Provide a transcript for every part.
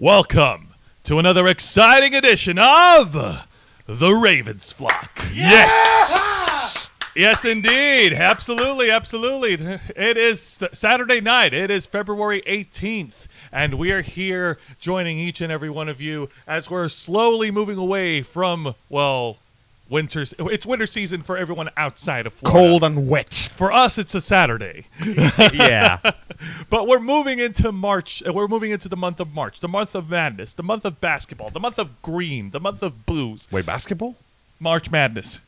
Welcome to another exciting edition of The Ravens Flock. Yes! Yes, indeed. Absolutely. It is Saturday night. It is February 18th, and we are here joining each and every one of you as we're slowly moving away from, it's winter season for everyone outside of Florida. Cold and wet. For us, it's a Saturday. Yeah. But we're moving into March. We're moving into the month of March, the month of madness, the month of basketball, the month of green, the month of blues. Wait, basketball? March Madness.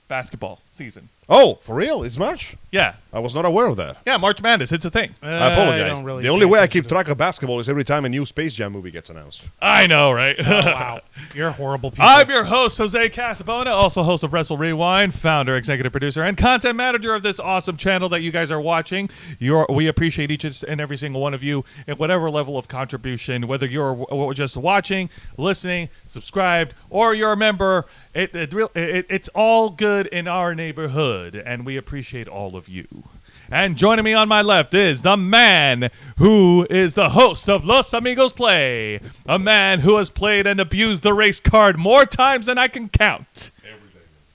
Basketball season. Oh, for real? It's March? Yeah. I was not aware of that. Yeah, March Madness. It's a thing. I apologize. The only way I keep track of basketball is every time a new Space Jam movie gets announced. I know, right? Oh, wow. You're horrible people. I'm your host, Jose Casabona, also host of Wrestle Rewind, founder, executive producer, and content manager of this awesome channel that you guys are watching. We appreciate each and every single one of you at whatever level of contribution, whether you're just watching, listening, subscribed, or you're a member. It's all good in our neighborhood, and we appreciate all of you. And joining me on my left is the man who is the host of Los Amigos Play, a man who has played and abused the race card more times than I can count,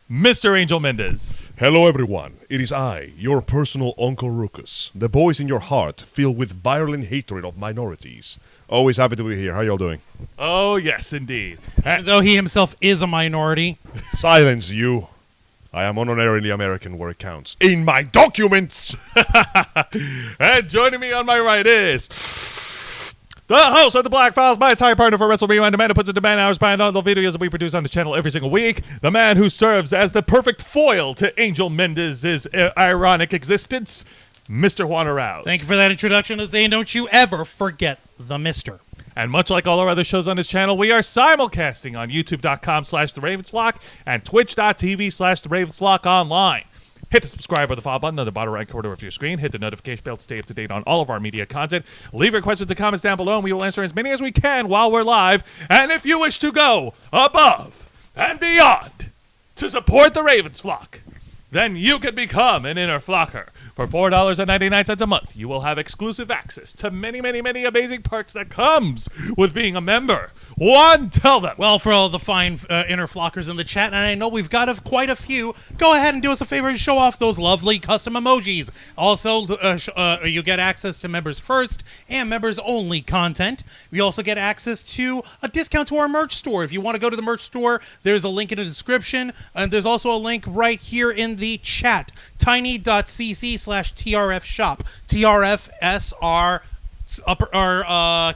Mr. Angel Mendez. Hello, everyone. It is I, your personal Uncle Ruckus, the voice in your heart filled with violent hatred of minorities. Always happy to be here. How y'all doing? Oh, yes, indeed. Though he himself is a minority. Silence, you. I am honorarily American where it counts. In my documents! And joining me on my right is the host of the Black Files, my entire partner for Wrestle Rewind, the man who puts in demand hours behind all the videos that we produce on this channel every single week, the man who serves as the perfect foil to Angel Mendez's ironic existence, Mr. Juan Arouse. Thank you for that introduction, Jose, and don't you ever forget the mister. And much like all our other shows on this channel, we are simulcasting on youtube.com/theravensflock and twitch.tv/theravensflock online. Hit the subscribe or the follow button on the bottom right corner of your screen. Hit the notification bell to stay up to date on all of our media content. Leave your questions and comments down below, and we will answer as many as we can while we're live. And if you wish to go above and beyond to support the Ravens Flock, then you can become an inner flocker. For $4.99 a month, you will have exclusive access to many amazing perks that comes with being a member. Juan, tell them. Well, for all the fine inner flockers in the chat, and I know we've got quite a few, go ahead and do us a favor and show off those lovely custom emojis. Also, you get access to members first and members only content. We also get access to a discount to our merch store. If you want to go to the merch store, there's a link in the description, and there's also a link right here in the chat. tiny.cc/TRF shop. TRFSR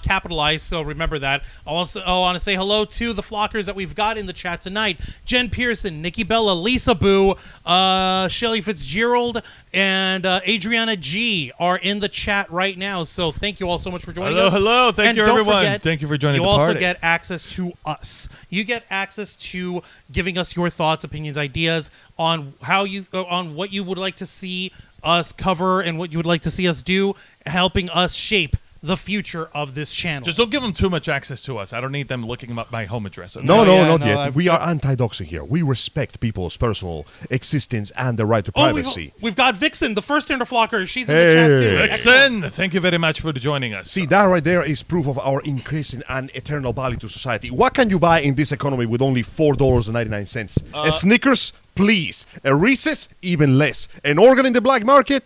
capitalized, so remember that. I want to say hello to the flockers that we've got in the chat tonight. Jen Pearson, Nikki Bella, Lisa Boo, Shelly Fitzgerald, and Adriana G are in the chat right now, so thank you all so much for joining us. Hello. Thank you, everyone. Thank you for joining the party. You also get access to us. You get access to giving us your thoughts, opinions, ideas on on what you would like to see us cover and what you would like to see us do, helping us shape the future of this channel. Just don't give them too much access to us. I don't need them looking up my home address. Okay? No, not yet. We are anti-doxing here. We respect people's personal existence and the right to privacy. We've got Vixen, the first interflocker. She's in the chat too. Vixen, thank you very much for joining us. See, that right there is proof of our increasing and eternal value to society. What can you buy in this economy with only $4.99? A Snickers? Please. A Reese's? Even less. An organ in the black market?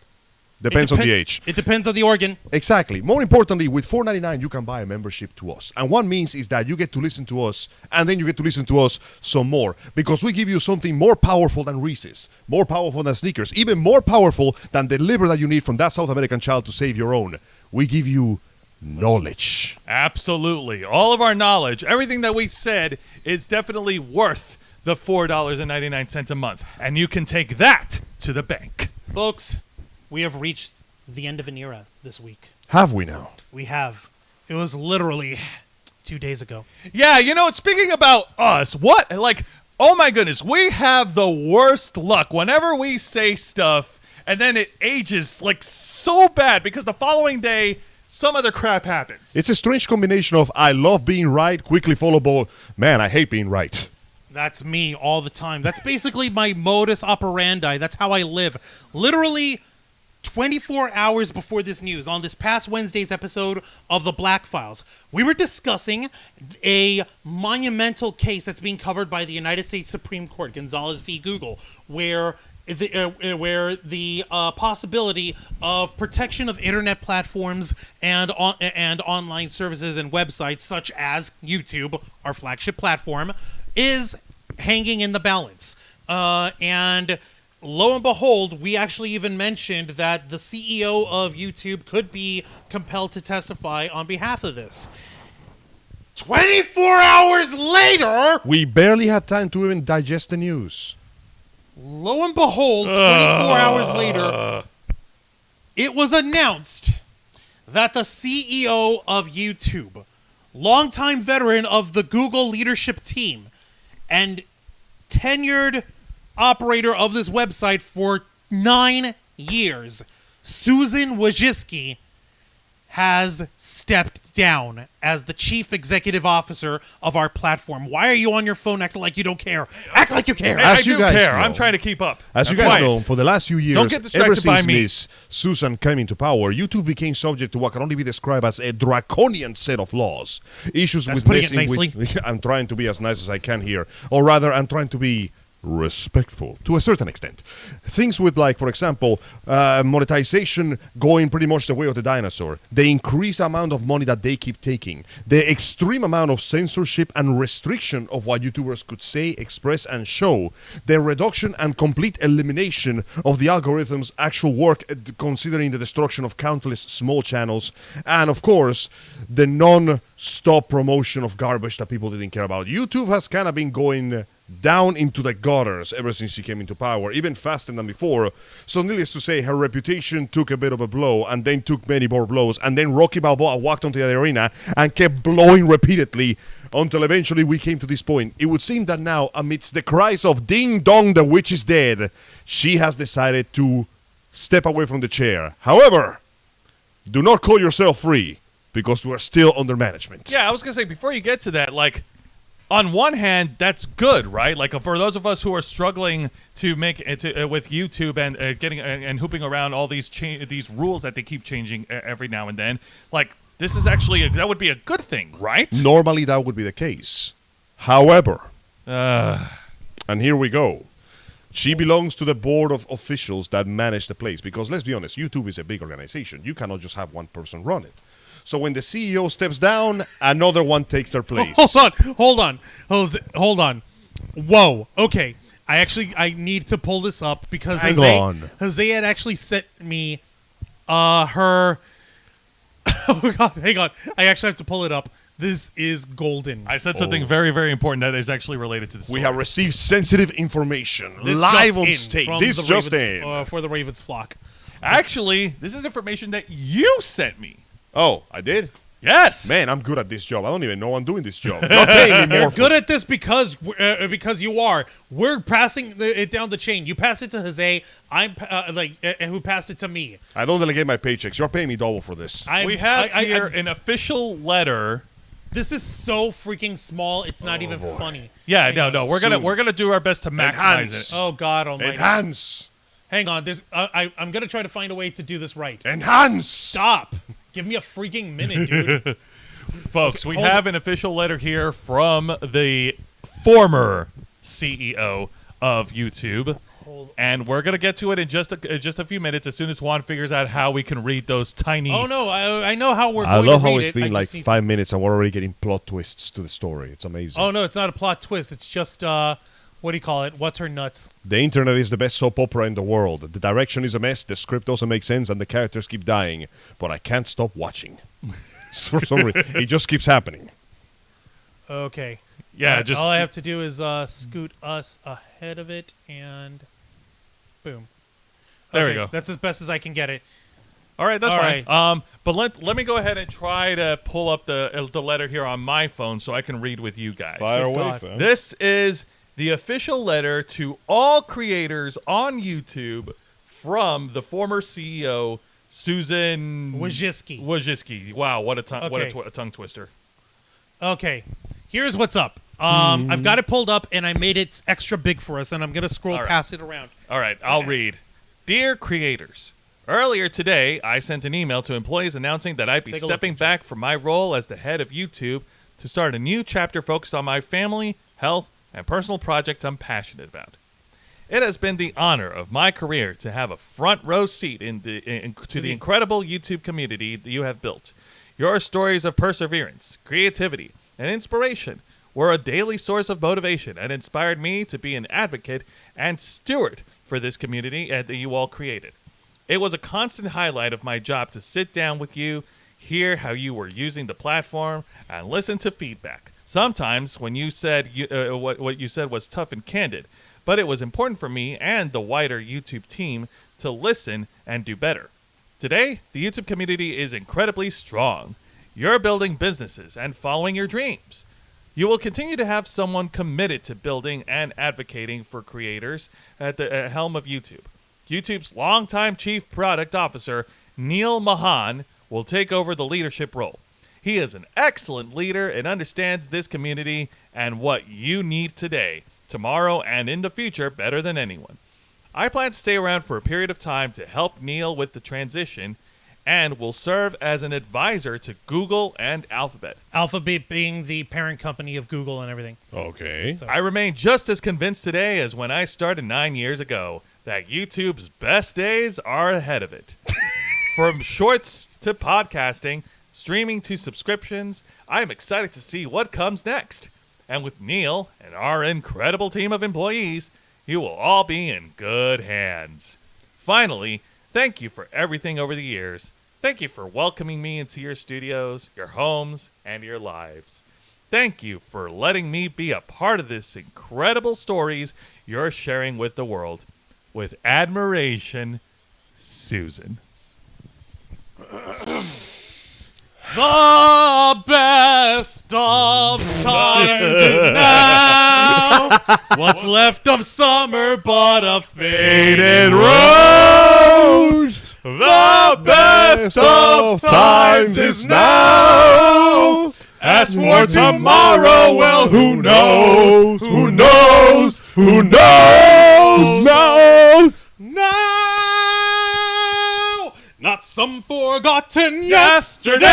Depends on the age. It depends on the organ. Exactly. More importantly, with $4.99, you can buy a membership to us. And what means is that you get to listen to us, and then you get to listen to us some more. Because we give you something more powerful than Reese's, more powerful than Snickers, even more powerful than the liver that you need from that South American child to save your own. We give you knowledge. Absolutely. All of our knowledge, everything that we said is definitely worth the $4.99 a month. And you can take that to the bank. Folks, we have reached the end of an era this week. Have we now? We have. It was literally 2 days ago. Yeah, speaking about us, oh my goodness, we have the worst luck whenever we say stuff and then it ages so bad because the following day some other crap happens. It's a strange combination of I love being right, quickly followed by, man, I hate being right. That's me all the time. That's basically my modus operandi. That's how I live. Literally, 24 hours before this news, on this past Wednesday's episode of The Black Files, we were discussing a monumental case that's being covered by the United States Supreme Court, Gonzalez v. Google, where the possibility of protection of internet platforms and online services and websites such as YouTube, our flagship platform, is hanging in the balance. And lo and behold, we actually even mentioned that the CEO of YouTube could be compelled to testify on behalf of this. 24 hours later, We barely had time to even digest the news. lo and behold, 24 hours later, it was announced that the CEO of YouTube, longtime veteran of the Google leadership team, and tenured operator of this website for 9 years, Susan Wojcicki, has stepped down as the chief executive officer of our platform. Why are you on your phone acting like you don't care? Act like you care. Hey, As I you do guys care. know- I'm trying to keep up. As you Now, guys quiet. know, for the last few years, Don't get distracted ever by since me. Miss Susan came into power, YouTube became subject to what can only be described as a draconian set of laws. Issues That's with putting it messing with... I'm trying to be as nice as I can here. Or rather, I'm trying to be respectful to a certain extent. Things with, like, for example, monetization going pretty much the way of the dinosaur, the increased amount of money that they keep taking, the extreme amount of censorship and restriction of what YouTubers could say, express, and show, the reduction and complete elimination of the algorithm's actual work, considering the destruction of countless small channels, and of course, the non-stop promotion of garbage that people didn't care about. YouTube has kind of been going down into the gutters ever since she came into power, even faster than before. So needless to say, her reputation took a bit of a blow, and then took many more blows, and then Rocky Balboa walked onto the arena and kept blowing repeatedly until eventually we came to this point. It would seem that now, amidst the cries of "Ding Dong, the witch is dead," she has decided to step away from the chair. However, do not call yourself free, because we're still under management. Yeah, I was gonna say, before you get to that, like, on one hand, that's good, right? Like, for those of us who are struggling to make it with YouTube and getting and hooping around all these these rules that they keep changing every now and then, like, this is actually that would be a good thing, right? Normally that would be the case. However, and here we go. She belongs to the board of officials that manage the place, because let's be honest, YouTube is a big organization. You cannot just have one person run it. So when the CEO steps down, another one takes their place. Hold on. Whoa. Okay. I need to pull this up because Hang Jose, on. Jose had actually sent me her. Oh God, hang on. I actually have to pull it up. This is golden. I said something very, very important that is actually related to the story. We have received sensitive information This live just on in stage. from This the just Ravens, in. for the Ravens flock. Actually, this is information that you sent me. Oh, I did? Yes. Man, I'm good at this job. I don't even know I'm doing this job. Not paying me more You're for good at this because you are. We're passing it down the chain. You pass it to Jose. I'm who passed it to me. I don't delegate my paychecks. You're paying me double for this. We have here an official letter. This is so freaking small. It's not even funny. Yeah, Hang on. no. We're gonna do our best to maximize Enhance. it. Oh God Almighty! Enhance. Hang on. There's. I'm gonna try to find a way to do this right. Enhance. Stop. Give me a freaking minute, dude. Folks, we hold have an official letter here from the former CEO of YouTube. And we're going to get to it in just a few minutes as soon as Juan figures out how we can read those tiny... Oh no, I know how we're I going love to read how it's it. been I like just need 5 minutes and we're already getting plot twists to the story. It's amazing. Oh no, it's not a plot twist. It's just what do you call it? What's her nuts? The internet is the best soap opera in the world. The direction is a mess, the script doesn't make sense, and the characters keep dying. But I can't stop watching. For some reason, it just keeps happening. Okay. Yeah, just... all I have to do is scoot us ahead of it, and boom. There we Okay, go. That's as best as I can get it. All right, that's All fine. right. But let me go ahead and try to pull up the letter here on my phone so I can read with you guys. Fire away, God. fam. This is the official letter to all creators on YouTube from the former CEO Susan Wojcicki. Wow, what a Okay. tongue twister. Okay, here's what's up. I've got it pulled up, and I made it extra big for us, and I'm going to scroll All right. past it around. All right, I'll read. Dear creators, Earlier today, I sent an email to employees announcing that I'd be Take a look, stepping back from my role as the head of YouTube to start a new chapter focused on my family, health, and personal projects I'm passionate about. It has been the honor of my career to have a front row seat to the incredible YouTube community that you have built. Your stories of perseverance, creativity, and inspiration were a daily source of motivation and inspired me to be an advocate and steward for this community that you all created. It was a constant highlight of my job to sit down with you, hear how you were using the platform, and listen to feedback. Sometimes when you said what you said was tough and candid, but it was important for me and the wider YouTube team to listen and do better. Today, the YouTube community is incredibly strong. You're building businesses and following your dreams. You will continue to have someone committed to building and advocating for creators at the helm of YouTube. YouTube's longtime Chief Product Officer, Neil Mahan, will take over the leadership role. He is an excellent leader and understands this community and what you need today, tomorrow, and in the future better than anyone. I plan to stay around for a period of time to help Neil with the transition and will serve as an advisor to Google and Alphabet. Alphabet being the parent company of Google and everything. Okay. So- I remain just as convinced today as when I started 9 years ago that YouTube's best days are ahead of it. From shorts to podcasting, streaming to subscriptions, I am excited to see what comes next. And with Neil and our incredible team of employees, you will all be in good hands. Finally, thank you for everything over the years. Thank you for welcoming me into your studios, your homes, and your lives. Thank you for letting me be a part of this incredible stories you're sharing with the world. With admiration, Susan. The best of times is now. What's left of summer but a faded rose. The best of times is now. As for tomorrow, well, who knows? Who knows? Who knows? No! Not some forgotten yesterday.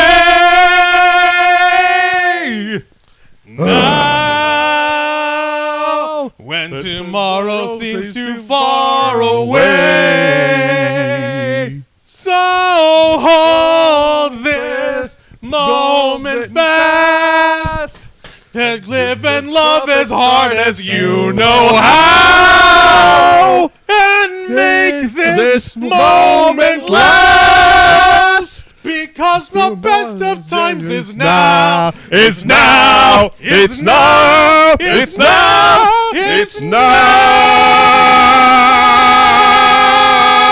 Now, when tomorrow seems too far away. So hold this moment fast. And live and love as hard as you know how. And make this moment last. Because the best of times is now. Is now. It's now. It's now. It's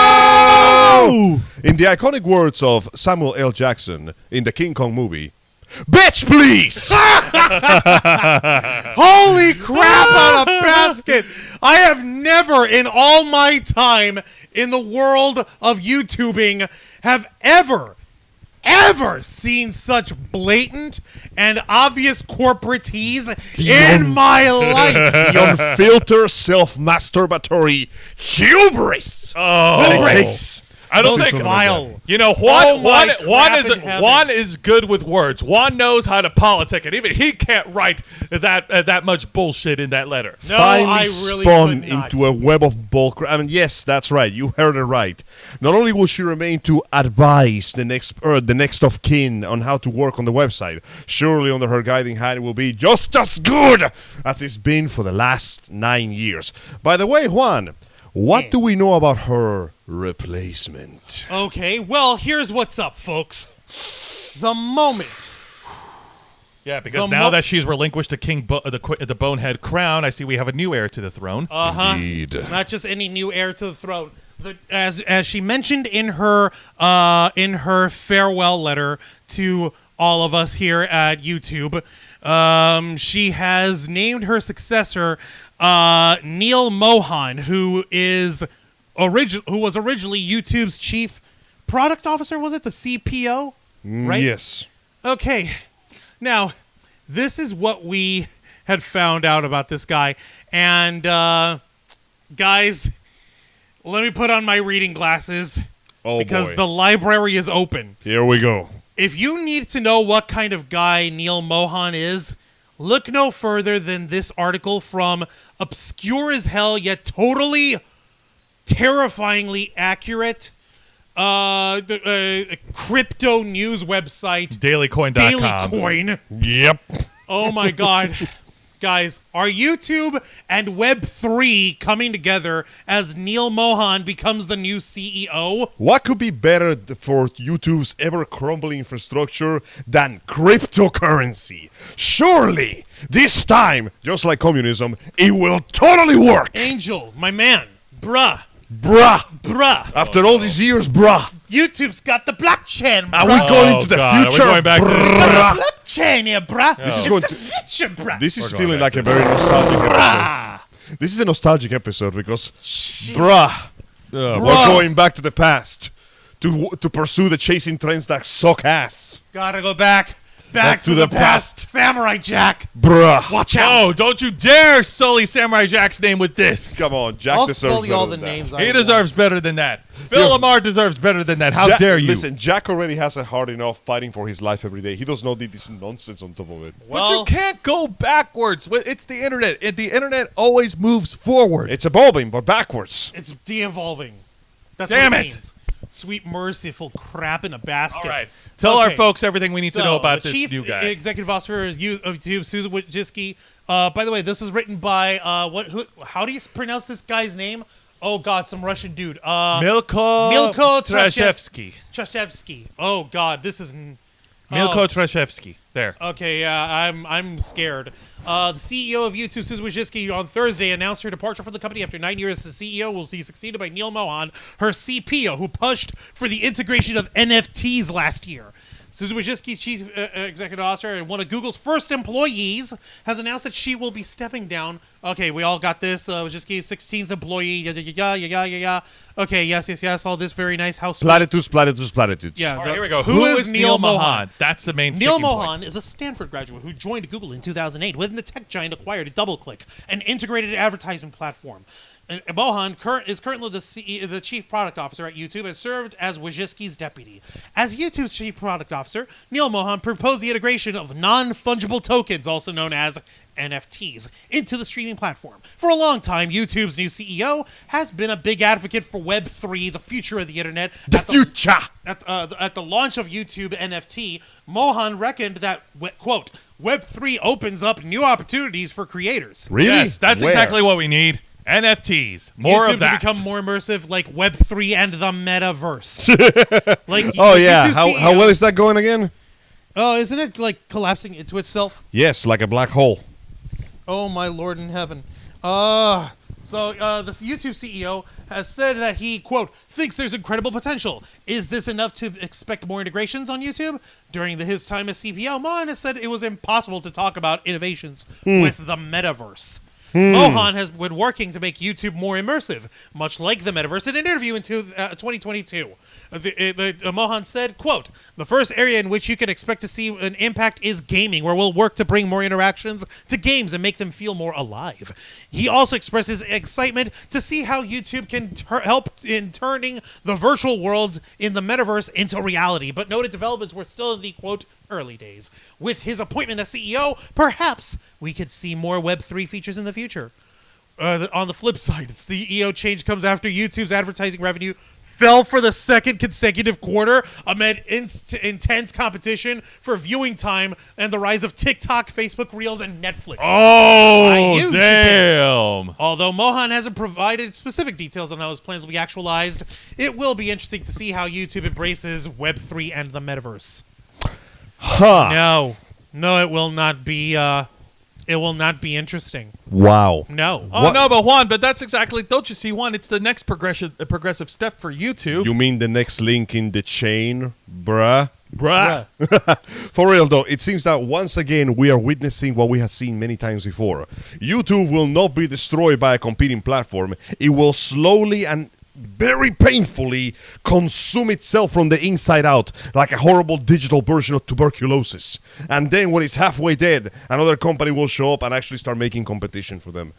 now. In the iconic words of Samuel L. Jackson in the King Kong movie, bitch, please! Holy crap on a basket! I have never in all my time in the world of YouTubing have ever seen such blatant and obvious corporatees in my life. The unfiltered self-masturbatory hubris. Hubris. I don't Those think vile. You know, Oh my crap in heaven. Juan is good with words. Juan knows how to politic, and even he can't write that much bullshit in that letter. No, Finally I really spun could not. into a web of bullcrap. I mean, yes, that's right. You heard it right. Not only will she remain to advise the next of kin on how to work on the website, surely under her guiding hand it will be just as good as it's been for the last 9 years. By the way, Juan, what do we know about her replacement? Okay, well, here's what's up, folks. The moment. Yeah, because The now mo- that she's relinquished the the bonehead crown, I see we have a new heir to the throne. Indeed. Not just any new heir to the throne. As she mentioned in her farewell letter to all of us here at YouTube, she has named her successor Neil Mohan, who was originally YouTube's chief product officer. Was it the CPO? Right? Yes. Okay. Now, this is what we had found out about this guy. And, guys, let me put on my reading glasses. Oh, because boy. the library is open. Here we go. If you need to know what kind of guy Neil Mohan is, look no further than this article from obscure as hell yet totally terrifyingly accurate crypto news website Dailycoin.com. Daily Coin. Yep. Oh my god. Guys, are YouTube and Web3 coming together as Neil Mohan becomes the new CEO? What could be better for YouTube's ever-crumbling infrastructure than cryptocurrency? Surely, this time, just like communism, it will totally work! Angel, my man, bruh, After all these years, bruh! YouTube's got the blockchain, bruh. Are we going into the God, are we future? going back to this? bruh? Blockchain here, bruh. This is It's going the to- future, bruh. This is We're going feeling back like to a very nostalgic episode. Bruh. This is a nostalgic episode because, bruh, Ugh, we're going back to the past to pursue the chasing trends that suck ass. Gotta go back to the past. Samurai Jack, Bruh. watch out. Oh, don't you dare sully Samurai Jack's name with this. Come on, Jack I'll deserves sully better all the than that. names. I He deserves better than that. Phil Lamar deserves better than that. How Jack- dare you? Listen, Jack already has it hard enough fighting for his life every day. He does not need this nonsense on top of it. But you can't go backwards. It's the internet. The internet always moves forward. It's evolving, but backwards. It's de-evolving. That's Damn what it. it means. Sweet merciful crap in a basket. All right. Tell our Okay. folks everything we need to know about the this Chief new guy. Executive Officer of YouTube, Susan Wojcicki. By the way, this was written by how do you pronounce this guy's name? Oh God, some Russian dude. Milko Trashevsky. Trashevsky. Trashevsky. Oh God, this is. Milko Trashevsky. There. Okay, yeah, I'm scared. The CEO of YouTube, Susan Wojcicki, on Thursday announced her departure from the company after 9 years as CEO. Will be succeeded by Neil Mohan, her CPO, who pushed for the integration of NFTs last year. Susan Wojcicki, chief executive officer and one of Google's first employees, has announced that she will be stepping down. Okay, we all got this. Wojcicki's 16th employee. Okay, yes. All this very nice house. Platitudes. Yeah. All right, here we go. Who is Neil Mohan? That's the main Neil sticking point. Mohan is a Stanford graduate who joined Google in 2008 when the tech giant acquired DoubleClick, an integrated advertisement platform. And Mohan is currently the chief product officer at YouTube and served as Wojcicki's deputy. As YouTube's chief product officer, Neil Mohan proposed the integration of non-fungible tokens, also known as NFTs, into the streaming platform. For a long time, YouTube's new CEO has been a big advocate for Web3, the future of the internet. The future. At the launch of YouTube NFT, Mohan reckoned that, quote, Web3 opens up new opportunities for creators. Really? Yes, that's Where? exactly what we need. NFTs. More YouTube of that. to become more immersive like Web3 and the metaverse. Like, Oh the yeah. YouTube How CEO well is that going again? Oh, isn't it like collapsing into itself? Yes, like a black hole. Oh my Lord in heaven. So this YouTube CEO has said that he, quote, thinks there's incredible potential. Is this enough to expect more integrations on YouTube? During his time as CPO, Mohan has said it was impossible to talk about innovations with the metaverse. Mohan has been working to make YouTube more immersive, much like the metaverse. In an interview in 2022, Mohan said, quote, the first area in which you can expect to see an impact is gaming, where we'll work to bring more interactions to games and make them feel more alive. He also expresses excitement to see how YouTube can help in turning the virtual worlds in the metaverse into reality, but noted developments were still in the, quote, early days. With his appointment as CEO, perhaps we could see more Web3 features in the future. On the flip side, its CEO change comes after YouTube's advertising revenue fell for the second consecutive quarter amid intense competition for viewing time and the rise of TikTok, Facebook Reels, and Netflix. Oh, use damn. Although Mohan hasn't provided specific details on how his plans will be actualized, it will be interesting to see how YouTube embraces Web3 and the metaverse. Huh. No, it will not be. It will not be interesting. Wow. No. Oh, What? no, but Juan, that's exactly, don't you see, Juan, it's the next progressive step for YouTube. You mean the next link in the chain, bruh? Bruh. For real though, it seems that once again we are witnessing what we have seen many times before. YouTube will not be destroyed by a competing platform. It will slowly and very painfully consume itself from the inside out, like a horrible digital version of tuberculosis. And then when it's halfway dead, another company will show up and actually start making competition for them.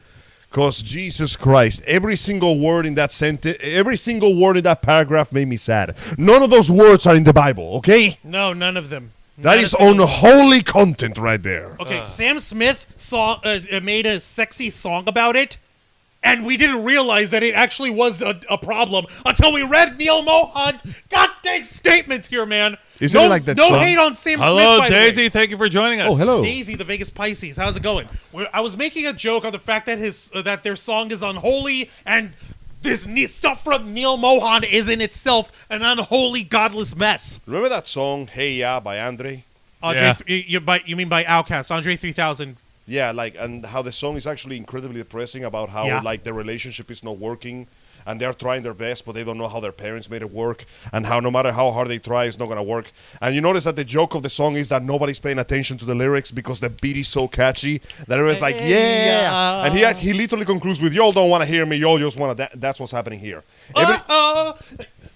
Because Jesus Christ, every single word in that sentence, every single word in that paragraph made me sad. None of those words are in the Bible, okay? No, none of them. That Not is a single- unholy content right there. Okay, Sam Smith made a sexy song about it, and we didn't realize that it actually was a problem until we read Neil Mohan's goddamn statements here, man. Isn't it like that No song? hate on Sam Hello, Smith, by the way. Daisy. Thank you for joining us. Oh, hello. Daisy, the Vegas Pisces. How's it going? I was making a joke on the fact that that their song is unholy, and this stuff from Neil Mohan is in itself an unholy, godless mess. Remember that song, Hey Ya, by Andre? Andre, you mean by Outkast, Andre 3000. Yeah, like, and how the song is actually incredibly depressing about how, Yeah. like, the relationship is not working, and they're trying their best, but they don't know how their parents made it work, and how no matter how hard they try, it's not going to work. And you notice that the joke of the song is that nobody's paying attention to the lyrics because the beat is so catchy that everyone's like, yeah. And he literally concludes with, y'all don't want to hear me, y'all just want to, that's what's happening here.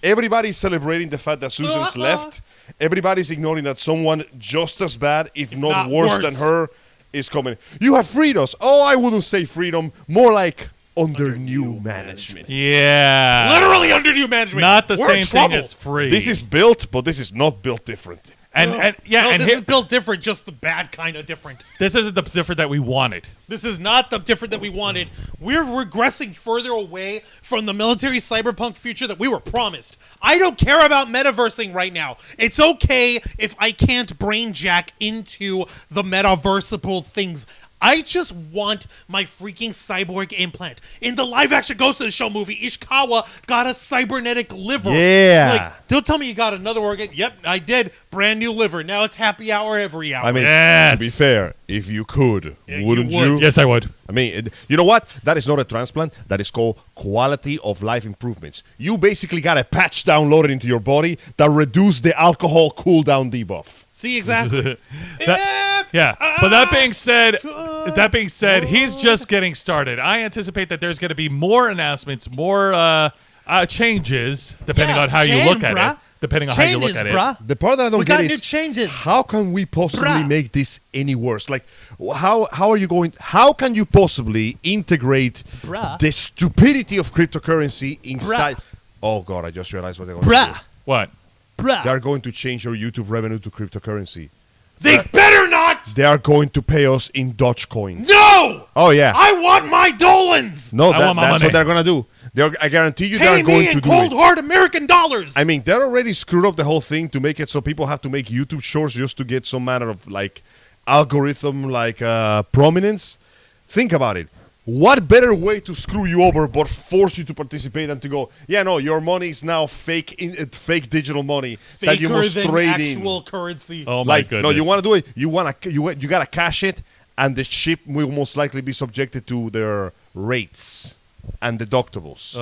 Everybody's celebrating the fact that Susan's left. Everybody's ignoring that someone just as bad, if not not worse worse. than her, is coming. You have freed us. Oh, I wouldn't say freedom. More like under new management. Yeah. Literally under new management. Not the We're same in thing trouble. as free. This is built, but this is not built different. and yeah, No, and this here, is built different, just the bad kind of different. this isn't the different that we wanted. This is not the different that we wanted. We're regressing further away from the military cyberpunk future that we were promised. I don't care about metaversing right now. It's okay if I can't brain jack into the metaversible things. I just want my freaking cyborg implant. In the live-action Ghost of the Shell movie, Ishikawa got a cybernetic liver. Yeah. Like, don't tell me you got another organ. Yep, I did. Brand new liver. Now it's happy hour every hour. I mean, Yes. to be fair, if you could, Yeah, wouldn't you you? would. Yes, I would. I mean, you know what? That is not a transplant. That is called quality of life improvements. You basically got a patch downloaded into your body that reduce the alcohol cooldown debuff. See, exactly. Yeah, but that being said, he's just getting started. I anticipate that there's going to be more announcements, more changes, depending Yeah, on how you change, look at bruh. it. Depending on how you look Changes, at it. bruh. The part that I don't We get got is new changes. how can we possibly Bruh. make this any worse? Like, how are you going? How can you possibly integrate Bruh. the stupidity of cryptocurrency inside? Oh God, I just realized what they're going to Bruh. do. What? Bruh. They are going to change your YouTube revenue to cryptocurrency. They better not! They are going to pay us in Dogecoin. No! Oh yeah. I want my Dolans! No, I want my that's money. what they're gonna do. I guarantee you, Pay they're going me to in do cold it. hard American dollars! I mean, they're already screwed up the whole thing to make it so people have to make YouTube shorts just to get some manner of like algorithm like prominence. Think about it. What better way to screw you over but force you to participate and to go, yeah, no, your money is now fake digital money that you Faker must than trade in. actual currency. Oh my Like, goodness. no, you want to do it. You gotta cash it, and the ship will most likely be subjected to their rates and deductibles.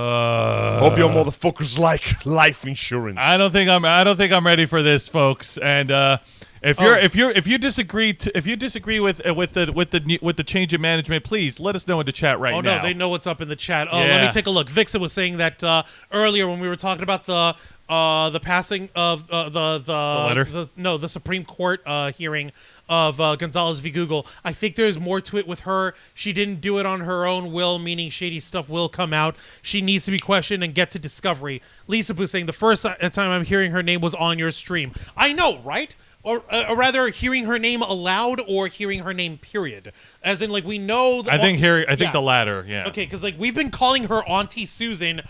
Hope you motherfuckers like life insurance. I don't think I'm ready for this, folks. And if you disagree with the change in management, please let us know in the chat right Oh now. no, they know what's up in the chat. Oh, Yeah. let me take a look. Vixen was saying that earlier when we were talking about the passing of the letter? the Supreme Court hearing of Gonzalez v. Google. I think there's more to it with her. She didn't do it on her own will, meaning shady stuff will come out. She needs to be questioned and get to discovery. Lisa Boo saying the first time I'm hearing her name was on your stream. I know, right? Or rather, hearing her name aloud or hearing her name, period. As in, like, we know... I think Yeah. the latter. Yeah. Okay, because, like, we've been calling her Auntie Susan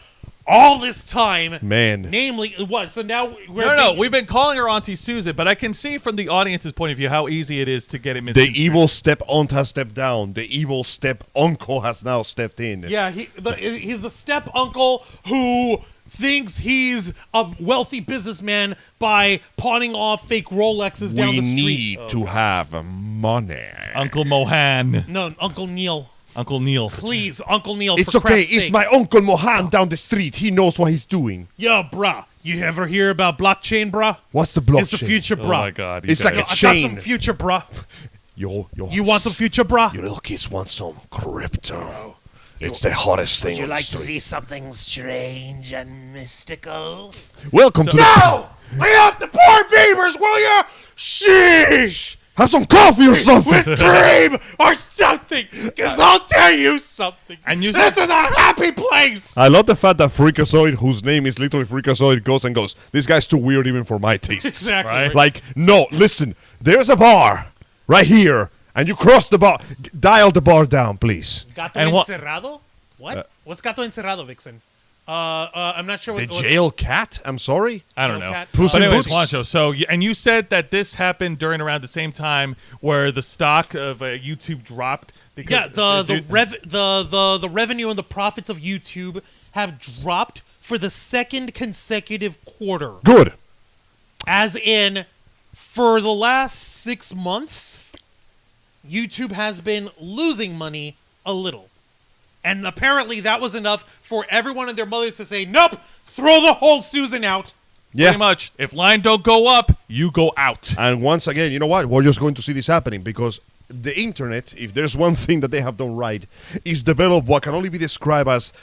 all this time. Man. Namely, what? So now we're... No, being- we've been calling her Auntie Susan, but I can see from the audience's point of view how easy it is to get it The misconstrued. evil step-aunt has stepped down. The evil step-uncle has now stepped in. Yeah, he's the step-uncle who thinks he's a wealthy businessman by pawning off fake Rolexes down We the street. need to have money. Uncle Mohan, No, Uncle Neil. Uncle Neil. Please, Uncle Neil, It's for okay. crap's It's sake. my Uncle Mohan down the street. He knows what he's doing. Yo, bruh. You ever hear about blockchain, bruh? What's the blockchain? It's the future, Oh bruh. my God! you It's like guys. I got chain. some future, bruh. Yo, You want some future, bruh? you little kids want some crypto. It's the hottest thing. Would you on the like to street. see something strange and mystical? Welcome to the. No! Lay off the poor Beavers, will ya? Sheesh! Have some coffee or something. Cream or something, because I'll tell you something. And you this said- is a happy place. I love the fact that Freakazoid, whose name is literally Freakazoid, goes, this guy's too weird even for my tastes. Exactly. Right. Like, no, listen, there's a bar right here, and you cross the bar. Dial the bar down, please. Gato And what- encerrado? What? What's gato encerrado, Vixen? I'm not sure The what. jail cat? I'm sorry? I don't Joe know. Cat. Puss But in anyways, Boots? Juancho, so and you said that this happened during around the same time where the stock of YouTube dropped. Because Yeah, the revenue and the profits of YouTube have dropped for the second consecutive quarter. Good. As in, for the last 6 months, YouTube has been losing money a little. And apparently that was enough for everyone and their mother to say, nope, throw the whole Susan out. Yeah. Pretty much, if line don't go up, you go out. And once again, you know what? We're just going to see this happening because the internet, if there's one thing that they have done right, is develop what can only be described as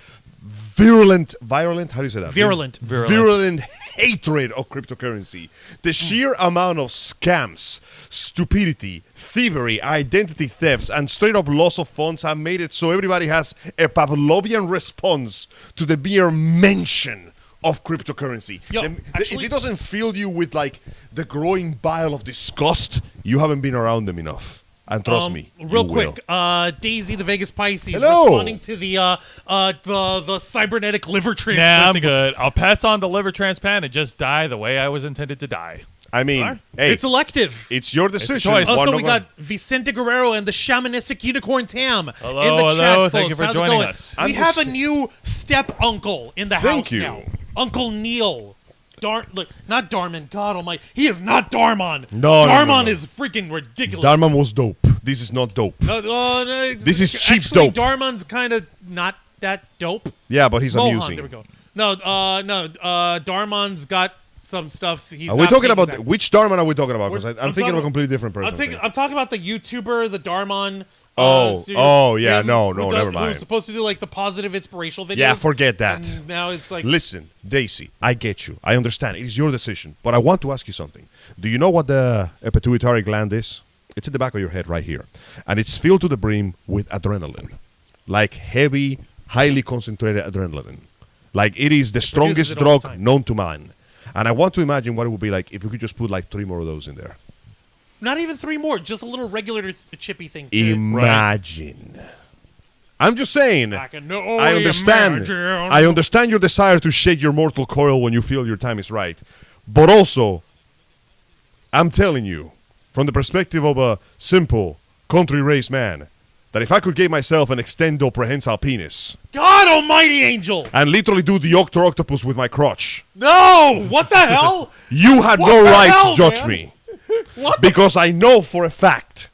virulent, how do you say that? Virulent hatred of cryptocurrency. The sheer amount of scams, stupidity, thievery, identity thefts, and straight up loss of funds have made it so everybody has a Pavlovian response to the mere mention of cryptocurrency. Yo, If actually- it doesn't fill you with like the growing bile of disgust, you haven't been around them enough. And trust me, Real you quick, will. Daisy the Vegas Pisces Hello. responding to the cybernetic liver transplant. Nah, I'm thing. good. I'll pass on the liver transplant and just die the way I was intended to die. I mean, hey, It's elective. it's your decision. choice. Also, One we of got Vicente Guerrero and the shamanistic unicorn Tam Hello, in the hello. chat, folks. Thank you for How's it joining going? us. We I'm have just- a new step uncle in the Thank house you. now. Uncle Neil. Look, not Darman. God almighty. He is not Darman. No, no, Darman no. is freaking ridiculous. Dharma was dope. This is not dope. No, no, This is cheap actually, dope. Darman's kind of not that dope. Yeah, but he's Mohan, amusing. there we go. No, Darman's got some stuff. He's Are we not talking paying about his act- which Dharma are we talking about? Because I'm I'm thinking of a talking- completely different person. I'm talking about the YouTuber, the Darman. Yeah, no, never mind. Who's supposed to do like the positive inspirational videos? Yeah, forget that. And now it's like Listen, Daisy, I get you. I understand. It is your decision. But I want to ask you something. Do you know what the pituitary gland is? It's in the back of your head right here. And it's filled to the brim with adrenaline. Like heavy, highly concentrated adrenaline. Like it is the strongest it all the drug time. known to man. And I want to imagine what it would be like if we could just put like 3 more of those in there. not even 3 more, just a little regular chippy thing. To Imagine. I'm just saying. I can no I understand. imagine. I understand your desire to shake your mortal coil when you feel your time is right. But also, I'm telling you, from the perspective of a simple, country-raised man, that if I could give myself an extendo prehensile penis God almighty angel. and literally do the octopus with my crotch, No! What the hell? you had What no the right hell, to judge man? me. What the Because I know for a fact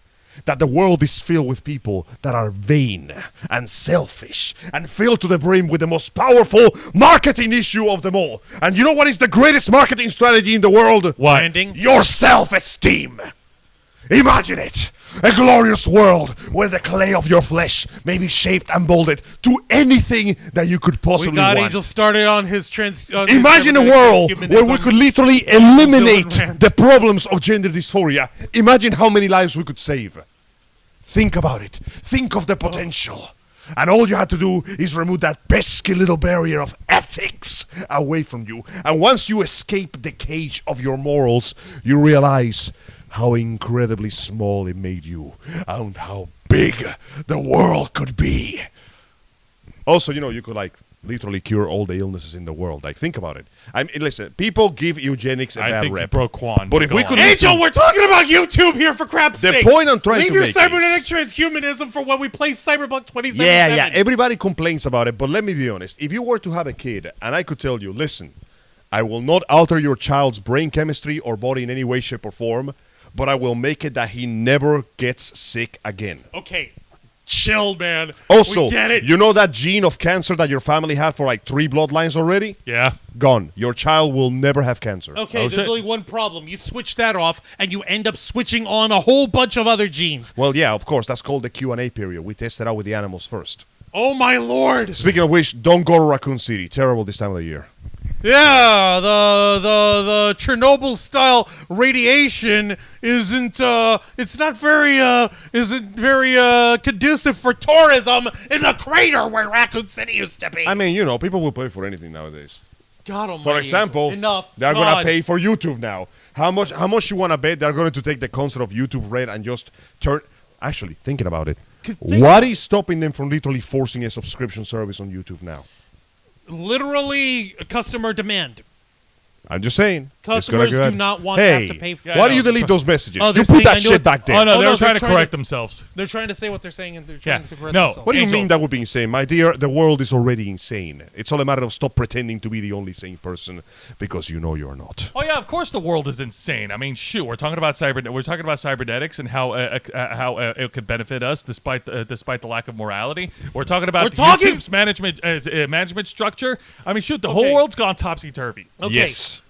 that the world is filled with people that are vain and selfish and filled to the brim with the most powerful marketing issue of them all. And you know what is the greatest marketing strategy in the world? What? branding? Your self-esteem. Imagine it. A glorious world where the clay of your flesh may be shaped and molded to anything that you could We possibly got want. Angel started on his trans. Imagine a world where we could literally eliminate Villain rant. the problems of gender dysphoria. Imagine how many lives we could save. Think about it. Think of the potential. And all you had to do is remove that pesky little barrier of ethics away from you. And once you escape the cage of your morals, you realize how incredibly small it made you and how big the world could be. Also, you could literally cure all the illnesses in the world. Think about it. I mean, listen, people give eugenics a I bad think you rep. broke Quan. But if Go we on. could- Angel, we're talking about YouTube here for crap's The sake. point I'm trying Leave to your make cybernetic is- transhumanism for when we play Cyberpunk 2077. Yeah. Everybody complains about it, but let me be honest. If you were to have a kid, and I could tell you, listen, I will not alter your child's brain chemistry or body in any way, shape, or form, but I will make it that he never gets sick again. Okay, chill, man. Also, we get it. you know that gene of cancer that your family had for 3 bloodlines already? Yeah. Gone. Your child will never have cancer. Okay, Oh, there's shit. only one problem. You switch that off, and you end up switching on a whole bunch of other genes. Well, yeah, of course. That's called the Q&A period. We test it out with the animals first. Oh my lord! Speaking of which, don't go to Raccoon City. Terrible this time of the year. Yeah, the Chernobyl style radiation isn't very conducive for tourism in the crater where Raccoon City used to be. I mean, people will pay for anything nowadays. God almighty. For example, enough. they're God. gonna pay for YouTube now. How much you wanna bet they're going to take the concept of YouTube Red and just turn? Actually, thinking about it, what is stopping them from literally forcing a subscription service on YouTube now? Literally customer demand. I'm just saying. Customers do not want to have to pay for. Why do you delete those messages? Oh, You they're put saying- that I know shit it- back there. Oh no, Oh, they're no, trying they're to trying correct to- themselves. They're trying to say what they're saying, and they're trying to correct No. themselves. What do you Angel. mean that would be insane? My dear, the world is already insane. It's all a matter of stop pretending to be the only sane person because you know you're not. Oh yeah, of course the world is insane. I mean, shoot, we're talking about cybernetics and how it could benefit us despite the lack of morality. We're talking about YouTube's management structure. I mean, shoot, the whole Okay. world's gone topsy turvy. Okay. Yes.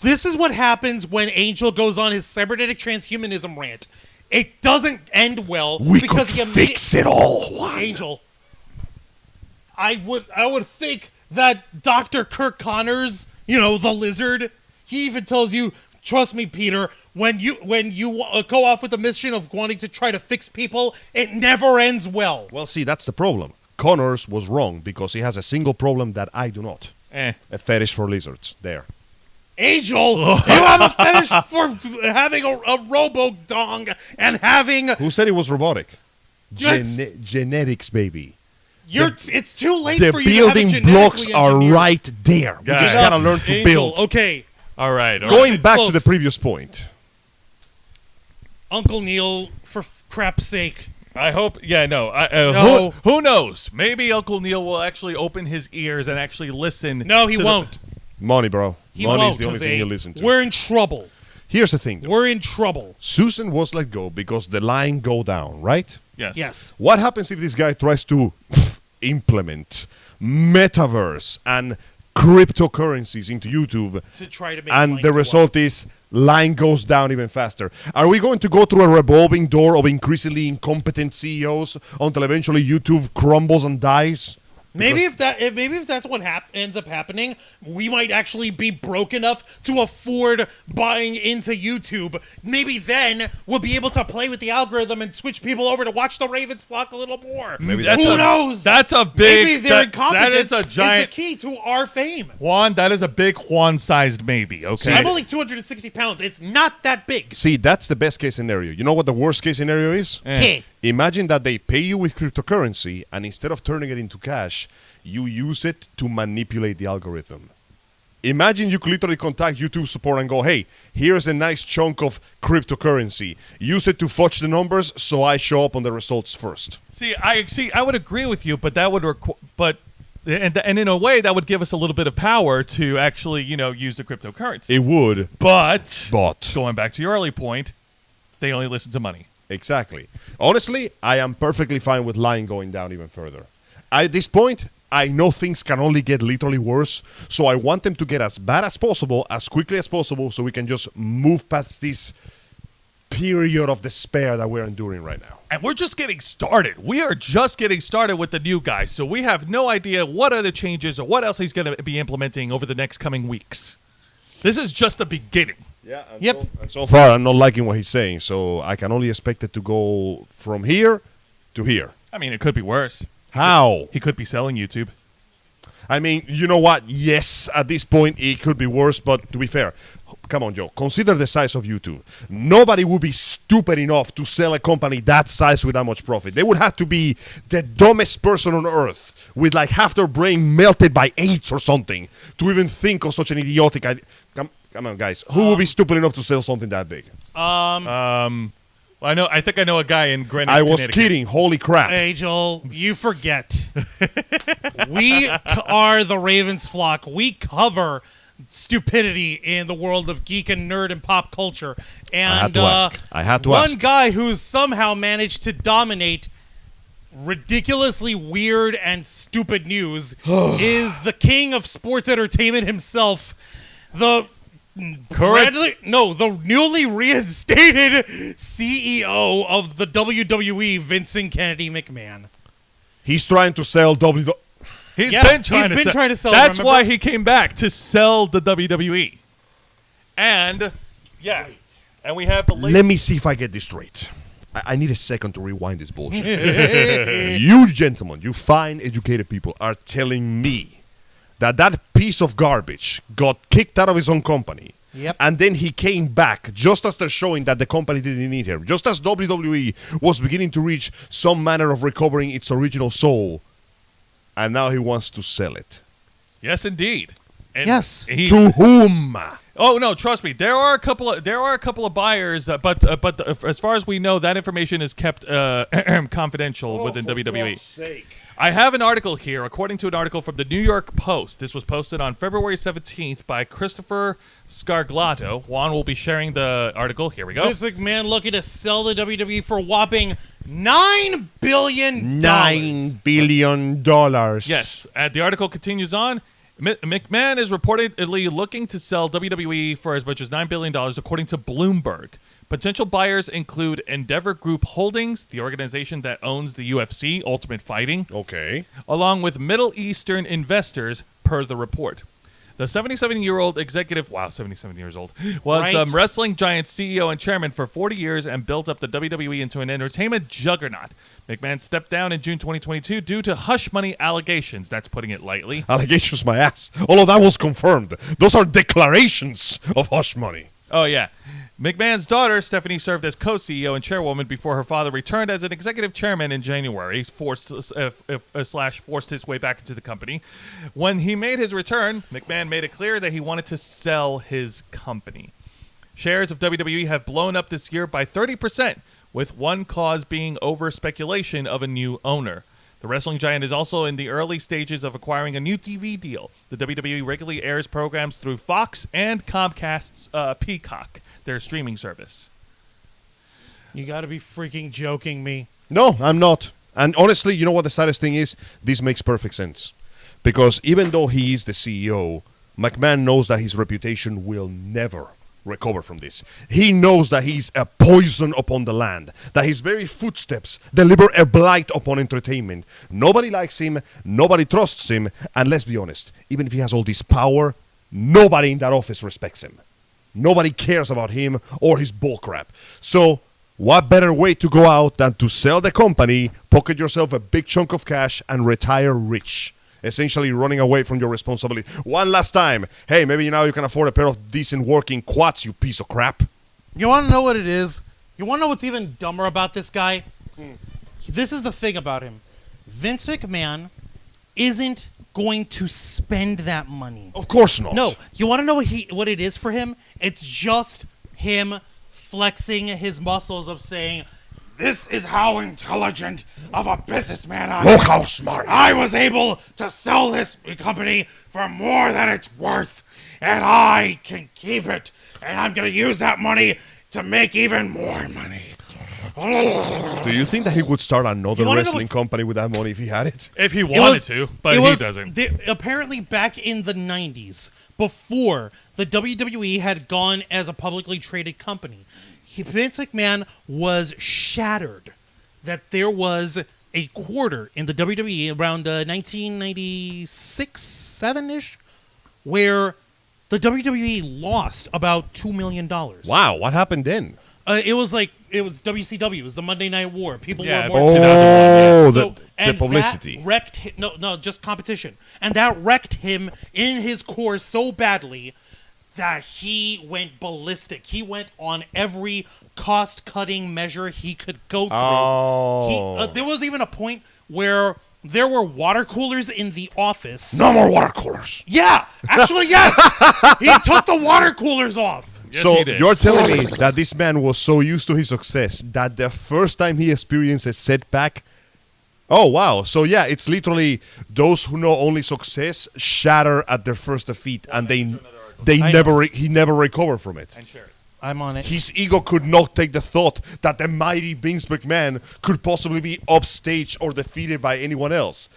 This is what happens when Angel goes on his cybernetic transhumanism rant. It doesn't end well because he fix it all. Angel. I would think that Dr. Kirk Connors, the lizard, he even tells you, trust me, Peter, when you go off with the mission of wanting to try to fix people, it never ends well. Well, see, that's the problem. Connors was wrong because he has a single problem that I do not. Eh. A fetish for lizards. There. Angel, you have a fetish for having a robo-dong and having... Who said it was robotic? Yes. Genetics, baby. It's too late The for you to have a building genetically blocks are engineered- right there. You Guys. just gotta learn to Angel, build. okay. All right. Going back to the folks. previous point. Uncle Neil, for crap's sake. I hope. Yeah, no. No. Who knows? Maybe Uncle Neil will actually open his ears and actually listen. No, he to won't. Money, bro. He Money won't, is the only thing Jose. you listen to. We're in trouble. Here's the thing, though. We're in trouble. Susan was let go because the line go down, right? Yes. Yes. What happens if this guy tries to implement metaverse and cryptocurrencies into YouTube To try to make and Mike the go result is line goes down even faster? Are we going to go through a revolving door of increasingly incompetent CEOs until eventually YouTube crumbles and dies? Maybe if that's what ends up happening, we might actually be broke enough to afford buying into YouTube. Maybe then we'll be able to play with the algorithm and switch people over to watch the Ravens flock a little more. Maybe Who knows? That's a big. Maybe their that incompetence is a giant. the key to our fame. Juan, that is a big Juan-sized maybe. Okay. I'm only 260 pounds. It's not that big. See, that's the best case scenario. You know what the worst case scenario is? Okay. Imagine that they pay you with cryptocurrency, and instead of turning it into cash, you use it to manipulate the algorithm. Imagine you could literally contact YouTube support and go, hey, here's a nice chunk of cryptocurrency. Use it to fudge the numbers so I show up on the results first. I would agree with you, but that would and in a way that would give us a little bit of power to actually, use the cryptocurrency. It would, But going back to your early point, they only listen to money. exactly. Honestly, I am perfectly fine with line going down even further. At this point, I know things can only get literally worse, so I want them to get as bad as possible, as quickly as possible, so we can just move past this period of despair that we're enduring right now. And we're just getting started. We are just getting started with the new guy, so we have no idea what other changes or what else he's going to be implementing over the next coming weeks. This is just the beginning. Yeah. And Yep. so far, I'm not liking what he's saying, so I can only expect it to go from here to here. I mean, it could be worse. How? He could be selling YouTube. I mean, you know what? Yes, at this point, it could be worse, but to be fair, come on, Joe. Consider the size of YouTube. Nobody would be stupid enough to sell a company that size with that much profit. They would have to be the dumbest person on earth with like half their brain melted by AIDS or something to even think of such an idiotic idea. Come on, guys. Who would be stupid enough to sell something that big? I think I know a guy in Greenwich. I was Connecticut. kidding. Holy crap. Angel, you forget. We are the Ravens flock. We cover stupidity in the world of geek and nerd and pop culture. And I had to one ask. guy who's somehow managed to dominate ridiculously weird and stupid news is the king of sports entertainment himself, the newly reinstated CEO of the WWE, Vincent Kennedy McMahon. He's trying to sell He's Yeah, been trying he's to been sell. trying to sell, That's remember? why he came back to sell the WWE. And yeah, and we have the latest. Let me see if I get this straight. I need a second to rewind this bullshit. You gentlemen, you fine educated people, are telling me that piece of garbage got kicked out of his own company. Yep. And then he came back just as they're showing that the company didn't need him. Just as WWE was beginning to reach some manner of recovering its original soul. And now he wants to sell it. Yes, indeed. And Yes. To whom? Oh no, trust me. There are a couple of buyers, but as far as we know, that information is kept confidential within WWE. I have an article here, according to an article from the New York Post. This was posted on February 17th by Christopher Scarglato. Juan will be sharing the article. Here we go. Vince McMahon looking to sell the WWE for a whopping $9 billion. $9 billion. Yes, the article continues on. McMahon is reportedly looking to sell WWE for as much as $9 billion, according to Bloomberg. Potential buyers include Endeavor Group Holdings, the organization that owns the UFC, Ultimate Fighting, Okay. along with Middle Eastern investors, per the report. The 77-year-old executive, 77 years old, was Right. the wrestling giant CEO and chairman for 40 years and built up the WWE into an entertainment juggernaut. McMahon stepped down in June 2022 due to hush money allegations. That's putting it lightly. Allegations, my ass. All of that was confirmed. Those are declarations of hush money. Oh, yeah. McMahon's daughter, Stephanie, served as co-CEO and chairwoman before her father returned as an executive chairman in January, forced his way back into the company. When he made his return, McMahon made it clear that he wanted to sell his company. Shares of WWE have blown up this year by 30%, with one cause being over-speculation of a new owner. The wrestling giant is also in the early stages of acquiring a new TV deal. The WWE regularly airs programs through Fox and Comcast's Peacock, their streaming service. You got to be freaking joking me. No, I'm not. And honestly, you know what the saddest thing is? This makes perfect sense. Because even though he is the CEO, McMahon knows that his reputation will never recover from this. He knows that he's a poison upon the land, that his very footsteps deliver a blight upon entertainment. Nobody likes him, nobody trusts him, and let's be honest, even if he has all this power, nobody in that office respects him. Nobody cares about him or his bullcrap. So, what better way to go out than to sell the company, pocket yourself a big chunk of cash, and retire rich? Essentially running away from your responsibility. One last time. Hey, maybe now you can afford a pair of decent working quads, you piece of crap. You want to know what it is? You want to know what's even dumber about this guy? This is the thing about him. Vince McMahon isn't going to spend that money. Of course not. No, you want to know what it is for him? It's just him flexing his muscles of saying, "This is how intelligent of a businessman I am. Look how smart. I was able to sell this company for more than it's worth, and I can keep it, and I'm going to use that money to make even more money." Do you think that he would start another You wanna know wrestling what's- company with that money if he had it? If he It wanted was- to, but it he was- doesn't. Apparently, back in the 90s, before the WWE had gone as a publicly traded company, Vince McMahon was shattered that there was a quarter in the WWE around 1996, 7-ish, where the WWE lost about $2 million. Wow, what happened then? It was WCW. It was the Monday Night War. People Yeah, were more 2001, Oh, So- the and publicity. That wrecked no, just competition. And that wrecked him in his core so badly that he went ballistic. He went on every cost-cutting measure he could go through. Oh. There was even a point where there were water coolers in the office. No more water coolers. Yeah, actually, yes. He took the water coolers off. Yes, So he did. you're telling me that this man was so used to his success that the first time he experienced a setback, oh wow! So yeah, it's literally those who know only success shatter at their first defeat, and he never recover from it. And share it. I'm on it. His ego could not take the thought that the mighty Vince McMahon could possibly be upstaged or defeated by anyone else.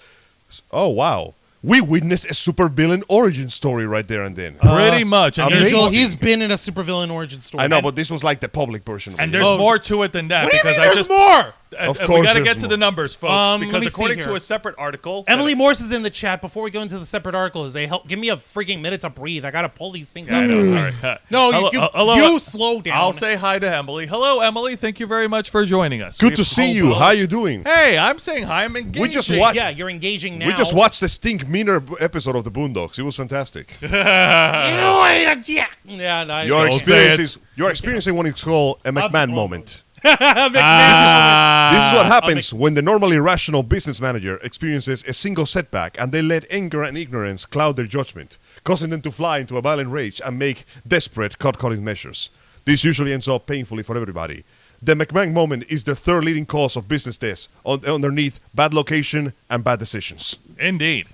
Oh wow! We witnessed a supervillain origin story right there and then. Pretty much. And amazing. there's, He's been in a supervillain origin story. I know, but this was like the public version of and it. there's Oh. more to it than that. What do you because mean I there's just, more? Of we course got to there's get to the more. numbers, folks, Let because me see according to here. a separate article, Emily Morse is in the chat. Before we go into the separate article, give me a freaking minute to breathe. I gotta pull these things I out. know, sorry. No, Hello, you slow down. I'll say hi to Emily. Hello, Emily. Thank you very much for joining us. Good to see you. How you doing? Hey, I'm saying hi. I'm engaging. We just watched. Yeah, you're engaging now. We just watched the Stink Meaner episode of the Boondocks. It was fantastic. You ain't a jack. Yeah, no, Your Don't experience say it. is you're experiencing what is called a McMahon moment. McMahon. This is what happens when the normally rational business manager experiences a single setback and they let anger and ignorance cloud their judgment, causing them to fly into a violent rage and make desperate cut-cutting measures. This usually ends up painfully for everybody. The McMahon moment is the third leading cause of business deaths underneath bad location and bad decisions. Indeed.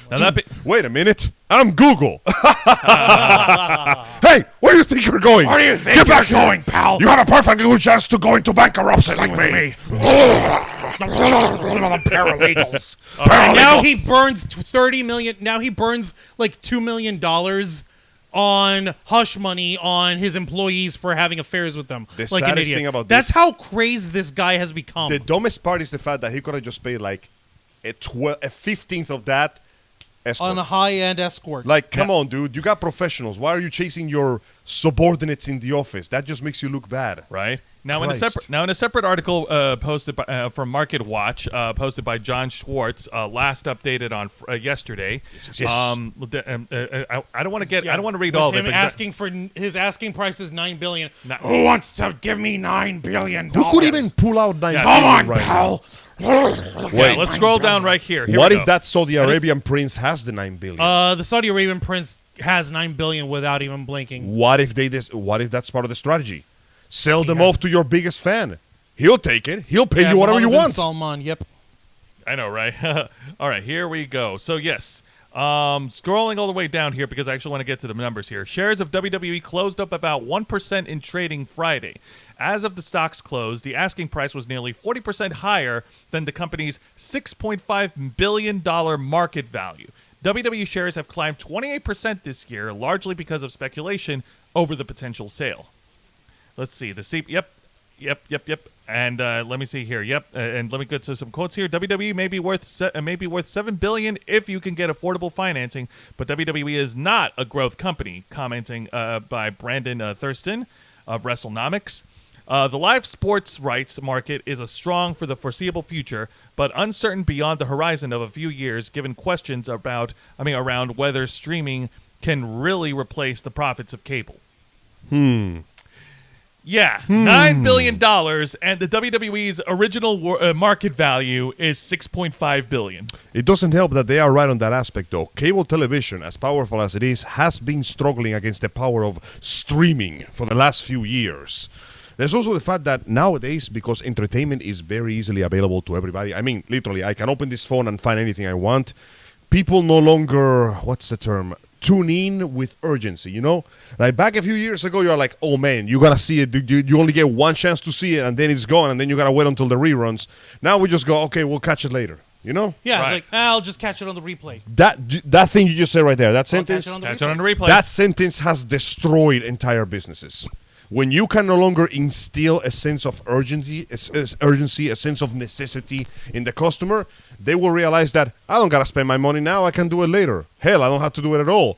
Now that Wait a minute. I'm Google. Hey, where do you think you're going? Where do you think Get you're back here. going, pal? You have a perfectly good chance to go into bankruptcy like me. Paralegals. And now he burns 30 million. Now he burns like $2 million on hush money on his employees for having affairs with them. The like an saddest idiot. thing about That's this- how crazy this guy has become. The dumbest part is the fact that he could have just paid like a 15th of that escort. on a high-end escort. Like, come on, dude. You got professionals. Why are you chasing your subordinates in the office? That just makes you look bad. right now Christ. in a separate article posted by, from Market Watch, posted by John Schwartz, last updated on yesterday. Yes. I don't want to get. I don't want to read all of it. him because asking for his asking price is $9 billion. Who wants to give me $9 billion? Who could even pull out 9 Yeah, Come billion on, right pal. yeah, let's scroll down right here. Here What we if go. that Saudi Arabian prince has the 9 billion? The Saudi Arabian prince has $9 billion without even blinking. What if what if that's part of the strategy? Sell them off to your biggest fan. He'll take it. He'll pay you whatever you Mohammed bin want. Salman, yep. I know, right? All right, here we go. So, yes, scrolling all the way down here because I actually want to get to the numbers here. Shares of WWE closed up about 1% in trading Friday. As of the stock's close, the asking price was nearly 40% higher than the company's $6.5 billion market value. WWE shares have climbed 28% this year, largely because of speculation over the potential sale. Let's see. Yep. And let me see here. Yep. And let me get to some quotes here. WWE may be worth $7 billion if you can get affordable financing, but WWE is not a growth company. Commenting by Brandon Thurston of WrestleNomics. The live sports rights market is strong for the foreseeable future, but uncertain beyond the horizon of a few years, given questions around whether streaming can really replace the profits of cable. Yeah, $9 billion, and the WWE's original market value is $6.5 billion. It doesn't help that they are right on that aspect, though. Cable television, as powerful as it is, has been struggling against the power of streaming for the last few years. There's also the fact that nowadays, because entertainment is very easily available to everybody, I mean, literally, I can open this phone and find anything I want. People no longer, what's the term, tune in with urgency, you know? Like back a few years ago, you're like, oh man, you gotta see it. You only get one chance to see it, and then it's gone, and then you gotta wait until the reruns. Now we just go, okay, we'll catch it later, you know? Yeah, Right. like I'll just catch it on the replay. That thing you just said right there, that sentence, catch it on the Catch it on the replay. that sentence has destroyed entire businesses. When you can no longer instill a sense of urgency, a sense of necessity in the customer, they will realize that I don't gotta spend my money now. I can do it later. Hell, I don't have to do it at all.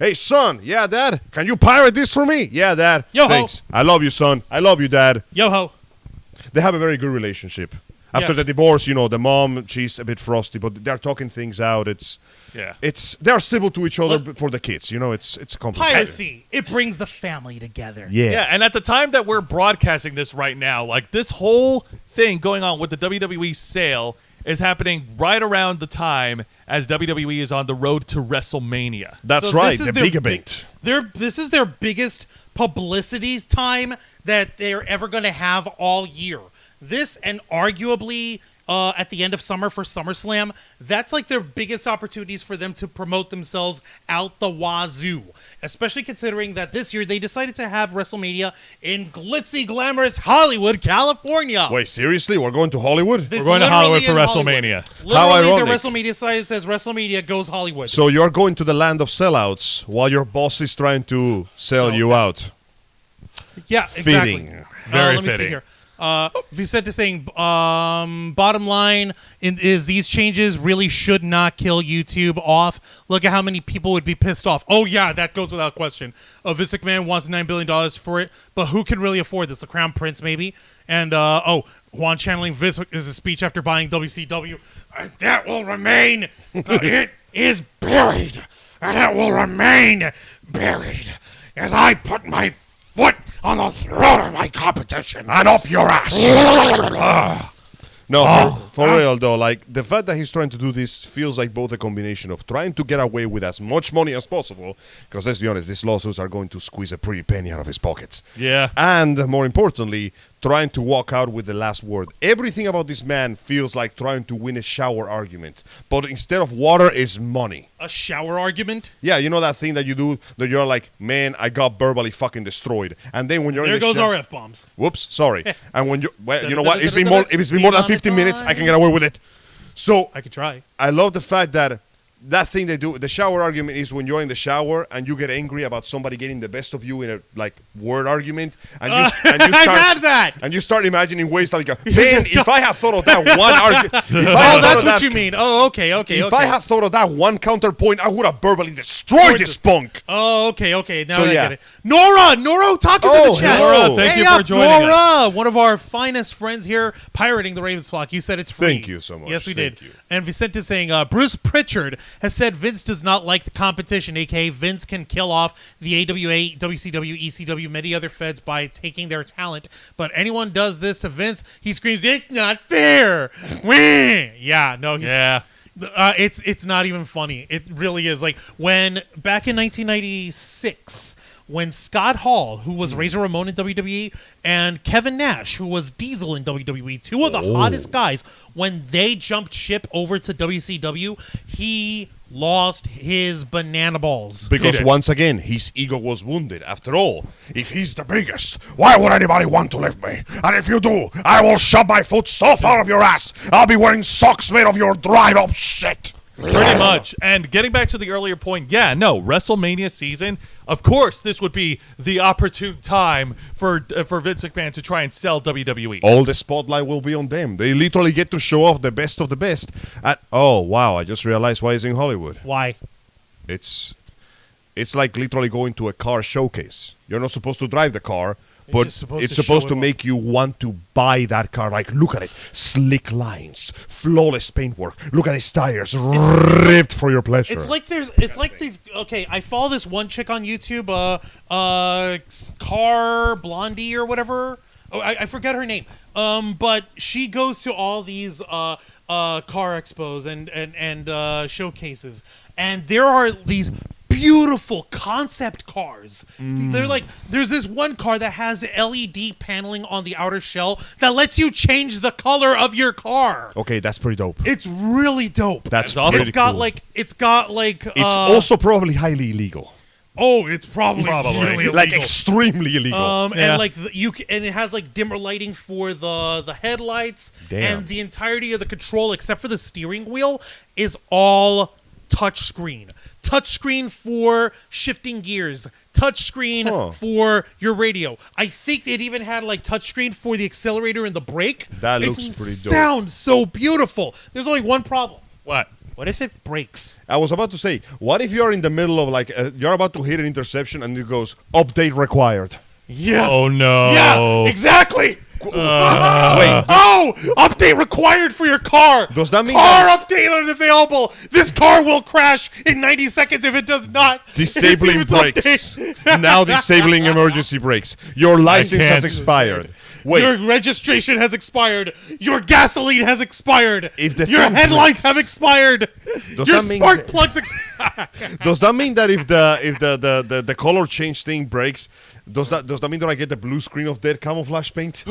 Hey, son. Yeah, Dad. Can you pirate this for me? Yeah, Dad. Yo-ho. Thanks. I love you, son. I love you, Dad. Yo-ho. They have a very good relationship. After Yes. the divorce, you know, the mom, she's a bit frosty, but they're talking things out. They're civil to each other for the kids. You know, it's complicated. Piracy. It brings the family together. Yeah, and at the time that we're broadcasting this right now, like this whole thing going on with the WWE sale is happening right around the time as WWE is on the road to WrestleMania. That's So right. this is The their big big- event. This is their biggest publicity time that they're ever going to have all year. This and arguably at the end of summer for SummerSlam, that's like their biggest opportunities for them to promote themselves out the wazoo. Especially considering that this year they decided to have WrestleMania in glitzy, glamorous Hollywood, California. Wait, seriously? We're going to Hollywood? It's We're going to Hollywood literally for in WrestleMania. Literally, How their ironic. WrestleMania site says WrestleMania goes Hollywood. So you're going to the land of sellouts while your boss is trying to sell you out. Yeah, exactly. Fitting. Very let me see fitting. here. Vicente saying, bottom line is these changes really should not kill YouTube off. Look at how many people would be pissed off. Oh, yeah, that goes without question. Vince McMahon wants $9 billion for it, but who can really afford this? The Crown Prince, maybe? And, Juan channeling Vince is a speech after buying WCW. That will remain. It is buried. And it will remain buried as I put my foot on the throat of my competition and up your ass. No, for real though, like the fact that he's trying to do this feels like both a combination of trying to get away with as much money as possible, because let's be honest, these lawsuits are going to squeeze a pretty penny out of his pockets. Yeah. And more importantly, trying to walk out with the last word. Everything about this man feels like trying to win a shower argument, but instead of water is money. A shower argument? Yeah, you know that thing that you do that you're like, man, I got verbally fucking destroyed, and then when you're There in the goes our F-bombs. whoops, sorry. And when you, well, you know what? It's been more. If it's been more than 15 minutes, I can get away with it. So I could try. I love the fact that that thing they do, the shower argument, is when you're in the shower and you get angry about somebody getting the best of you in a like word argument, and you start, I've had that. and you start imagining ways like, man, if I had thought of that one argument, Oh, that's what you mean. Oh, okay. If I had thought of that one counterpoint, I would have verbally destroyed this punk. Oh, okay. Now So, I yeah. get it. Nora, talk us in Oh, the chat. hello. Nora, thank Hey you for up, joining Nora, us. one of our finest friends here, pirating the Ravens flock. You said it's free. Thank you so much. Yes, we Thank did. you. And Vicente saying, Bruce Pritchard has said Vince does not like the competition, aka Vince can kill off the AWA, WCW, ECW, many other feds by taking their talent. But anyone does this to Vince, he screams, "It's not fair!" Wah! Yeah, no, he's, Yeah. it's not even funny. It really is. Like when back in 1996, when Scott Hall, who was Razor Ramon in WWE, and Kevin Nash, who was Diesel in WWE, two of the hottest guys, when they jumped ship over to WCW, he lost his banana balls. Because did. once again, his ego was wounded. After all, If he's the biggest, why would anybody want to lift me? And if you do, I will shove my foot so far up your ass, I'll be wearing socks made of your dried up shit. Pretty much. And getting back to the earlier point, yeah, no, WrestleMania season, of course, this would be the opportune time for Vince McMahon to try and sell WWE. all the spotlight will be on them. They literally get to show off the best of the best. Oh, wow, I just realized why he's in Hollywood. Why? It's like literally going to a car showcase. You're not supposed to drive the car, but just supposed it's to supposed show to it off. make you want to buy that car. Like, look at it. Slick lines, flawless paintwork. Look at his tires, ripped for your pleasure. It's like these. Okay, I follow this one chick on YouTube, Car Blondie or whatever. Oh, I forget her name. But she goes to all these car expos and showcases, and there are these beautiful concept cars. They're like, there's this one car that has LED paneling on the outer shell that lets you change the color of your car. Okay, that's pretty dope. It's really dope. That's awesome. pretty It's got cool. like It's also probably highly illegal. oh, it's probably Probably. really illegal. Like extremely illegal. Yeah. And like and it has like dimmer lighting for the headlights, Damn. and the entirety of the control except for the steering wheel is all touchscreen. Touchscreen for shifting gears. Touchscreen Huh. for your radio. I think it even had like touchscreen for the accelerator and the brake. That It looks pretty dope. Sounds so beautiful. There's only one problem. What? What if it breaks? I was about to say, what if you're in the middle of like, you're about to hit an interception and it goes, update required. Yeah. Oh, no. Yeah, exactly. Wait, Oh, update required for your car. Does that mean car that- update unavailable? This car will crash in 90 seconds if it does not. disabling receive its brakes. update. Now disabling emergency brakes. Your license has can't. expired. Wait, Your registration has expired. Your gasoline has expired. If the your thing headlights breaks, have expired. does Your that mean spark that- plugs. does that mean that if the color change thing breaks, does that mean that I get the blue screen of dead camouflage paint?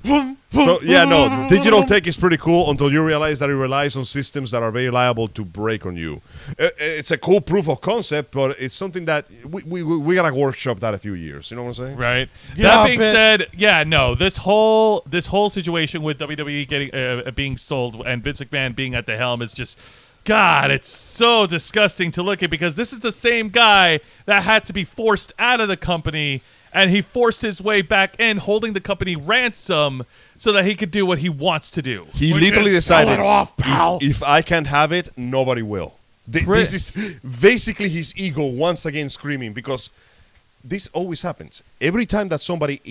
So yeah, no, digital tech is pretty cool until you realize that it relies on systems that are very liable to break on you. It's a cool proof of concept, but it's something that we gotta workshop that a few years. You know what I'm saying? Right. Yeah, That being but- said, yeah, no, this whole situation with WWE getting being sold and Vince McMahon being at the helm is just, God, it's so disgusting to look at because this is the same guy that had to be forced out of the company and he forced his way back in, holding the company ransom so that he could do what he wants to do. He Would literally you sell decided, it off, pal? if I can't have it, nobody will. This is basically his ego once again screaming, because this always happens. Every time that somebody...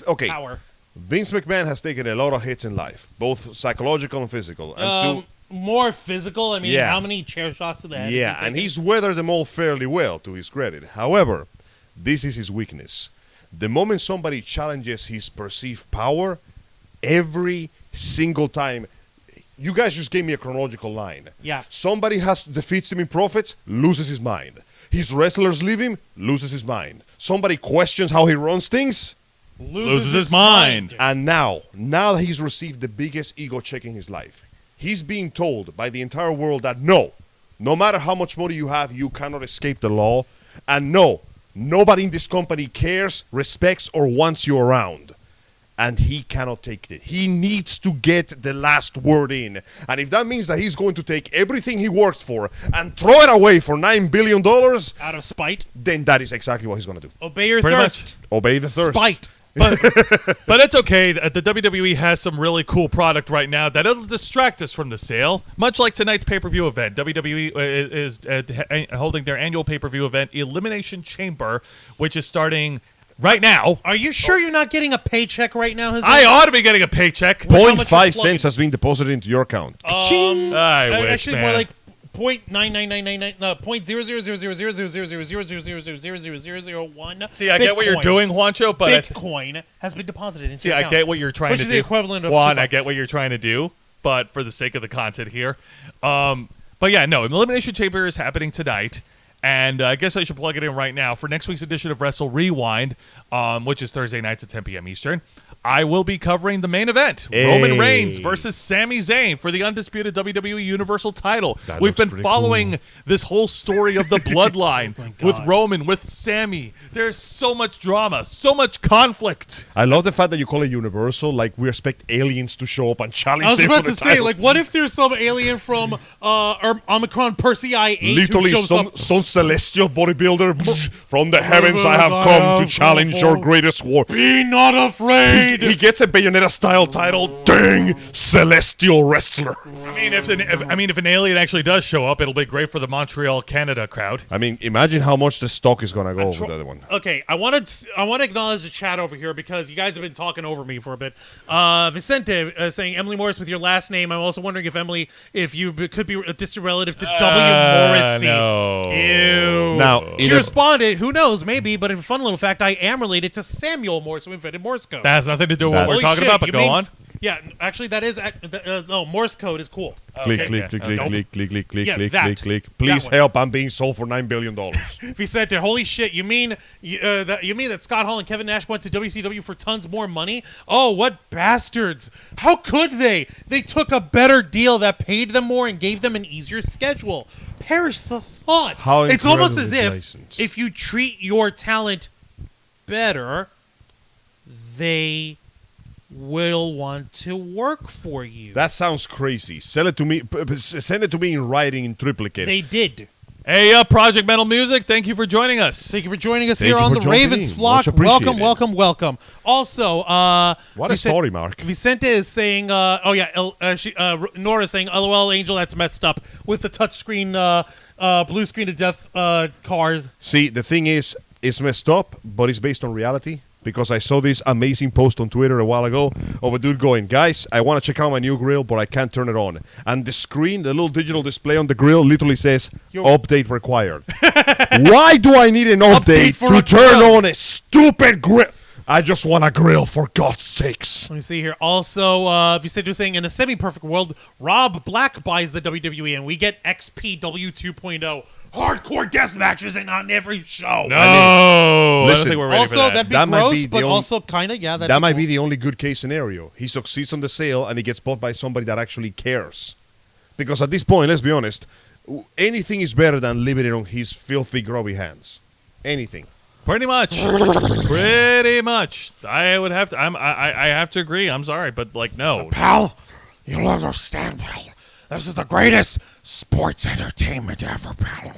okay, Power. Vince McMahon has taken a lot of hits in life, both psychological and physical. And More physical. I mean, Yeah. how many chair shots to the head? yeah, has he and taken? he's weathered them all fairly well, to his credit. However, this is his weakness. The moment somebody challenges his perceived power, every single time... You guys just gave me a chronological line. Yeah. Somebody defeats him in profits, loses his mind. His wrestlers leave him, loses his mind. Somebody questions how he runs things, Loses his mind. and now that he's received the biggest ego check in his life, he's being told by the entire world that no matter how much money you have, you cannot escape the law, and nobody in this company cares, respects, or wants you around. And he cannot take it. He needs to get the last word in. And if that means that he's going to take everything he worked for and throw it away for $9 billion, Out of spite. then that is exactly what he's going to do. Obey your Pretty thirst. Obey the thirst. Spite. But it's okay. The WWE has some really cool product right now that'll distract us from the sale. Much like tonight's pay-per-view event, WWE is holding their annual pay-per-view event, Elimination Chamber, which is starting right now. Are you sure you're not getting a paycheck right now, Jose? I ought to be getting a paycheck. How much is 0.5 plugging? cents has been deposited into your account. I wish, Actually, man. more like 0.99999, no, 0.0000000000001. See, I get what you're Bitcoin. doing, Juancho, but Bitcoin has been deposited into see, your I account, get what you're trying which to is do. the equivalent of Juan, $2. I get what you're trying to do, but for the sake of the content here, but yeah, no, Elimination Chamber is happening tonight. And I guess I should plug it in right now. For next week's edition of Wrestle Rewind, which is Thursday nights at 10 p.m. Eastern, I will be covering the main event, Roman Reigns versus Sami Zayn for the undisputed WWE Universal title. That We've looks been pretty following this whole story of the bloodline with God. Roman, with Sami. There's so much drama, so much conflict. I love the fact that you call it universal, like we expect aliens to show up and challenge I was them about for to the say, title. like, what if there's some alien from Omicron Persei 8 Literally, who shows up? some celestial bodybuilder from the heavens I have come to challenge your greatest war. Be not afraid. He gets a Bayonetta-style title. Dang, celestial wrestler. I mean, if an alien actually does show up, it'll be great for the Montreal, Canada crowd. I mean, imagine how much the stock is gonna go over the other one. Okay, I want to acknowledge the chat over here because you guys have been talking over me for a bit. Vicente saying Emily Morris with your last name. I'm also wondering if you could be a distant relative to W. Morrissey. No. Ew. Now, She responded, who knows, maybe, but a fun little fact, I am related to Samuel Morse, who invented Morse code. That has nothing to do with what That- we're Holy talking shit, about, but you go mean on. Yeah, actually, that is no Morse code is cool. Click, Okay, click, yeah. click, Okay. click, click, click, click, Yeah, click, that. click, click. Please one. help! I'm being sold for $9 billion. Vicente, holy shit! You mean that Scott Hall and Kevin Nash went to WCW for tons more money? Oh, what bastards! How could they? They took a better deal that paid them more and gave them an easier schedule. Perish the thought. How It's almost as incredibly if blatant. you treat your talent better, they will want to work for you. That sounds crazy. Sell it to me. Send it to me in writing in triplicate. They did. Hey, Project Metal Music, thank you for joining us. Thank you for joining us Thank here you on for the jumping Ravens in. flock. Much appreciated. Welcome, welcome, welcome. Also, What a story, Mark. Vicente is saying, Nora is saying, LOL, Angel, that's messed up with the touchscreen, blue screen to death cars. See, the thing is, it's messed up, but it's based on reality. Because I saw this amazing post on Twitter a while ago of a dude going, guys, I want to check out my new grill, but I can't turn it on. And the screen, the little digital display on the grill literally says, update required. Why do I need an update for to a turn grill? on a stupid grill? I just want a grill, for God's sakes. Let me see here. Also, Vicente was saying, in a semi-perfect world, Rob Black buys the WWE, and we get XPW 2.0. Hardcore death matches ain't on every show. No, I don't listen. think we're ready Also, for that. that'd be That might gross, be the but only- also kind of, yeah. That might be the only good case scenario. He succeeds on the sale and he gets bought by somebody that actually cares. Because at this point, let's be honest, anything is better than leaving it on his filthy, grubby hands. Anything. Pretty much. Pretty much. I would have to. I have to agree. I'm sorry, but like, no. Pal, you'll understand, pal. This is the greatest sports entertainment ever, pal.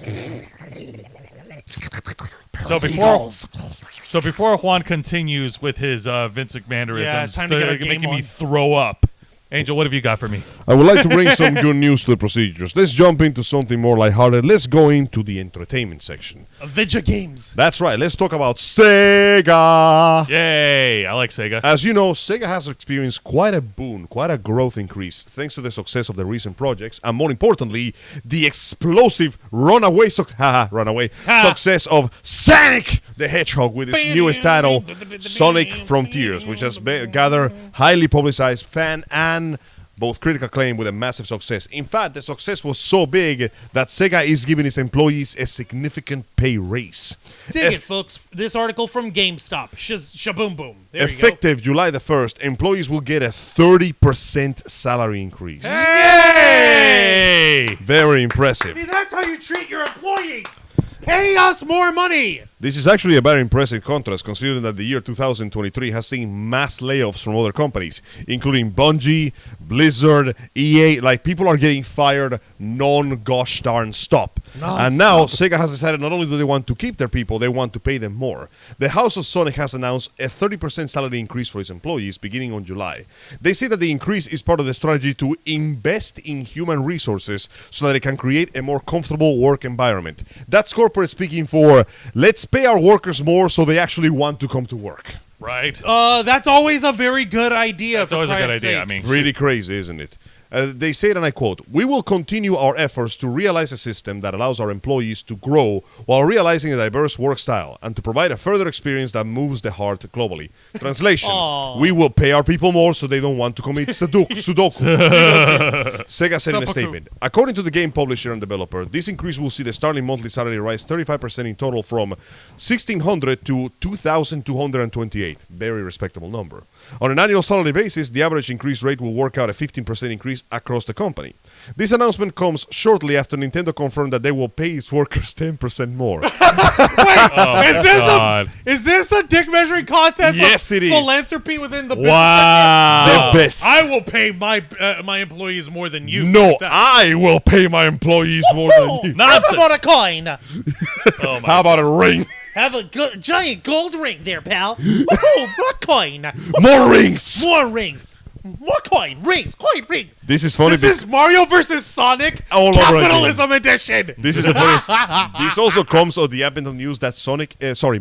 So before Juan continues with his Vince McMahon-isms, Yeah, it's time to get our game making me on. throw up. Angel, what have you got for me? I would like to bring some good news to the procedures. Let's jump into something more lighthearted. Let's go into the entertainment section. Video games. That's right. Let's talk about Sega. Yay! I like Sega. As you know, Sega has experienced quite a boom, quite a growth increase, thanks to the success of the recent projects, and more importantly, the explosive success of Sonic the Hedgehog with its newest title, Sonic Frontiers, which has gathered highly publicized fan and both critical acclaim with a massive success. In fact, the success was so big that Sega is giving its employees a significant pay raise. Dig it, folks. This article from GameStop. Shaboom boom. There Effective July the 1st, employees will get a 30% salary increase. Hey! Very impressive. See, that's how you treat your employees. Pay us more money. This is actually a very impressive contrast considering that the year 2023 has seen mass layoffs from other companies, including Bungie, Blizzard, EA. Like, people are getting fired non-gosh darn stop. And now Sega has decided not only do they want to keep their people, they want to pay them more. The House of Sonic has announced a 30% salary increase for its employees beginning on July. They say that the increase is part of the strategy to invest in human resources so that it can create a more comfortable work environment. That's corporate speaking for, let's pay our workers more so they actually want to come to work. Right? That's always a very good idea. That's always a good idea. I mean, Really crazy, isn't it? They say, and I quote, "We will continue our efforts to realize a system that allows our employees to grow while realizing a diverse work style and to provide a further experience that moves the heart globally." Translation, we will pay our people more so they don't want to commit Sudoku. Sega said in a statement, according to the game publisher and developer, this increase will see the starting monthly salary rise 35% in total from $1,600 to $2,228. Very respectable number. On an annual salary basis, the average increase rate will work out a 15% increase across the company. This announcement comes shortly after Nintendo confirmed that they will pay its workers 10% more. Is this a dick measuring contest? Yes, of it is. Philanthropy within the business. The best. I will pay my employees more than you. No, I will pay my employees more than you. How about a coin? oh my How about a ring? Have a giant gold ring there, pal. Oh, more coin. More rings. More rings. More coin. Rings. Coin. Ring. This is funny. This is Mario versus Sonic All over again. Capitalism Edition. This is a funny. This also comes on the advent of news that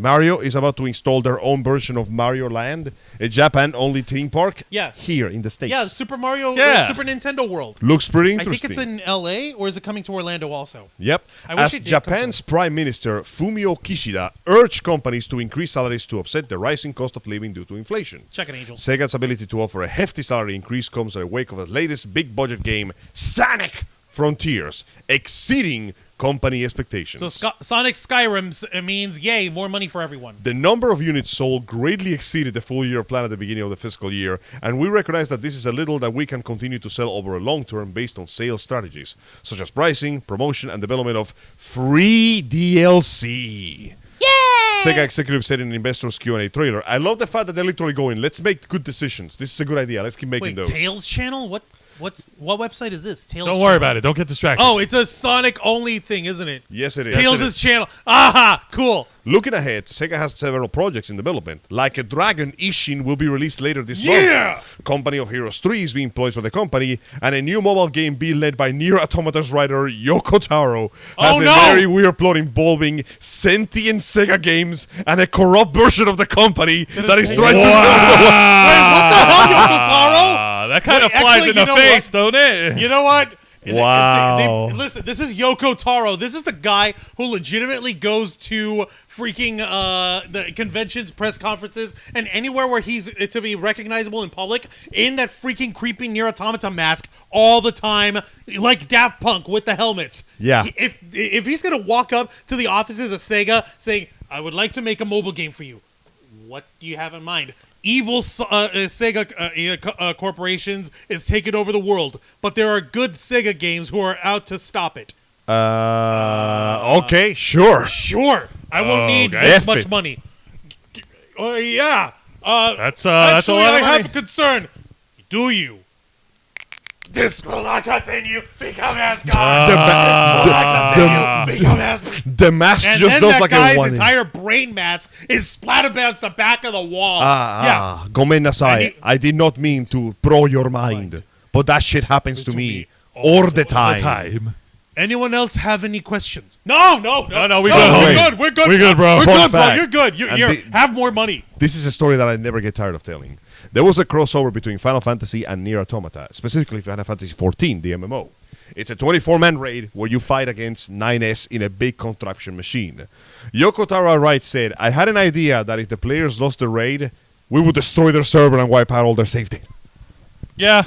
Mario is about to install their own version of Mario Land, a Japan-only theme park. Yeah. Here in the States. Yeah, Super Mario, Yeah. Super Nintendo World. Looks pretty I interesting. think it's in L.A. or is it coming to Orlando also? Yep. I wish As it did come Japan's Prime Minister Fumio Kishida urged companies to increase salaries to offset the rising cost of living due to inflation. Check it, Angel. Sega's ability to offer a hefty salary increase comes in the wake of the latest big-budget game, Sonic Frontiers, exceeding company expectations. So Sonic Skyrim means, yay, more money for everyone. The number of units sold greatly exceeded the full year plan at the beginning of the fiscal year, and we recognize that this is a little that we can continue to sell over a long term based on sales strategies, such as pricing, promotion, and development of free DLC. Sega executive said in an investors Q&A trailer, "I love the fact that they're literally going, let's make good decisions. This is a good idea. Let's keep making Wait, those." Tails Channel? What website is this? Tails Don't worry about it. Don't get distracted. Oh, it's a Sonic only thing, isn't it? Yes, it is. Tails' channel. Aha, cool. Looking ahead, Sega has several projects in development. Like a Dragon, Ishin will be released later this Yeah! month. Company of Heroes 3 is being poised for the company, and a new mobile game being led by Nier Automata's writer Yoko Taro has Oh, a no! very weird plot involving sentient Sega games and a corrupt version of the company that is trying to... Wait, what the hell, Yoko Taro? That kind of Wait, flies actually, in you the know face, don't it? You know what? Wow. Listen, this is Yoko Taro. This is the guy who legitimately goes to freaking the conventions, press conferences, and anywhere where he's to be recognizable in public in that freaking creepy Nier Automata mask all the time, like Daft Punk with the helmets. Yeah. If he's gonna walk up to the offices of Sega saying, "I would like to make a mobile game for you," what do you have in mind? Evil Sega corporations is taking over the world, but there are good Sega games who are out to stop it. Okay, sure. Sure, I won't need okay. this F much it. money. Yeah. That's a Actually, lot I of have a money. concern. Do you? This will not continue. Become as The God. ba- This will not continue. Become as The mask And just then does that like a guy's one. entire brain mask is splattered against the back of the wall. Yeah. Gomen nasai. And he- I did not mean to pro your mind, but that shit happens to me all the time. Anyone else have any questions? No, No, we no, good. we're homie. good. We're good. We good, bro. We're Fun good, bro. fact. You're good. And You're, the- have more money. This is a story that I never get tired of telling. There was a crossover between Final Fantasy and Nier Automata, specifically Final Fantasy XIV, the MMO. It's a 24-man raid where you fight against 9S in a big contraption machine. Yoko Taro Wright said, I had an idea that if the players lost the raid, we would destroy their server and wipe out all their save data. Yeah.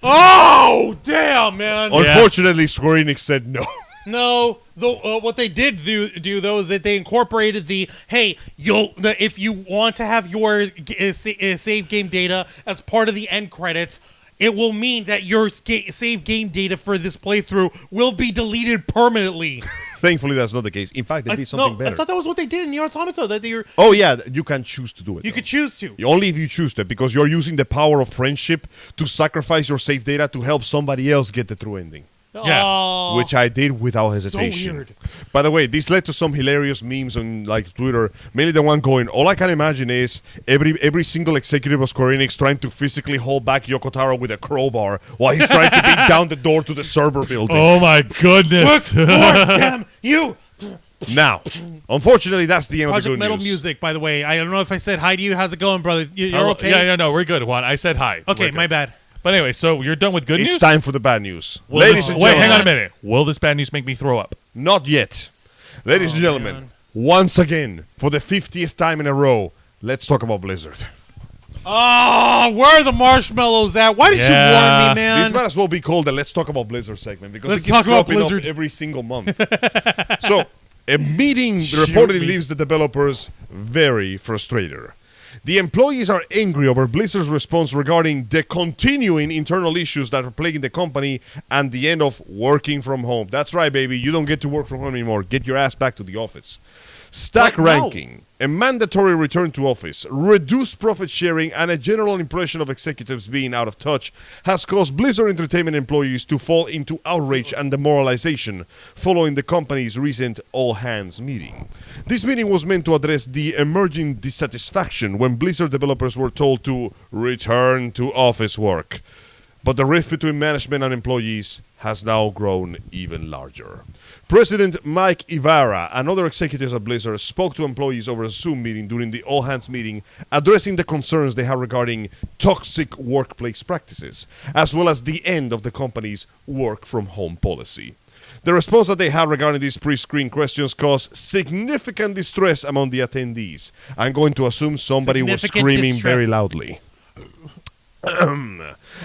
Oh, damn, man. Unfortunately, Square Enix said no. No, what they did do though is that they incorporated if you want to have your save game data as part of the end credits, it will mean that your save game data for this playthrough will be deleted permanently. Thankfully, that's not the case. In fact, they did something better. I thought that was what they did in Nier Automata. That they were, Oh, yeah, you can choose to do it. you though. could choose to. Only if you choose to, because you're using the power of friendship to sacrifice your save data to help somebody else get the true ending. Yeah. Oh, Which I did without hesitation. weird. By the way, this led to some hilarious memes on like Twitter. Mainly the one going, all I can imagine is every single executive of Square Enix trying to physically hold back Yoko Taro with a crowbar while he's trying to beat down the door to the server building. Oh my goodness. Lord damn you! Now, unfortunately, that's the end of the Project good Metal news. Music, by the way. I don't know if I said hi to you. How's it going, brother? You're Oh, okay? Yeah, no, we're good, Juan. I said hi. Okay, We're good. my bad. But anyway, so you're done with good It's news? time for the bad news. Will Ladies this- and Wait, gentlemen. hang on a minute. Will this bad news make me throw up? Not yet. Ladies and gentlemen, man. once again, for the 50th time in a row, let's talk about Blizzard. Oh, where are the marshmallows at? Why did you warn me, man? This might as well be called the Let's Talk About Blizzard segment because Let's it keeps talk about cropping up Blizzard. every single month. So, a meeting reportedly leaves the developers very frustrated. The employees are angry over Blizzard's response regarding the continuing internal issues that are plaguing the company and the end of working from home. That's right, baby. You don't get to work from home anymore. Get your ass back to the office. Stack But no. ranking, a mandatory return to office, reduced profit sharing, and a general impression of executives being out of touch has caused Blizzard Entertainment employees to fall into outrage and demoralization following the company's recent all-hands meeting. This meeting was meant to address the emerging dissatisfaction when Blizzard developers were told to return to office work. But the rift between management and employees has now grown even larger. President Mike Ibarra and other executives at Blizzard spoke to employees over a Zoom meeting during the all-hands meeting, addressing the concerns they have regarding toxic workplace practices, as well as the end of the company's work-from-home policy. The response that they had regarding these pre-screened questions caused significant distress among the attendees. I'm going to assume somebody was Significant screaming distress. very loudly.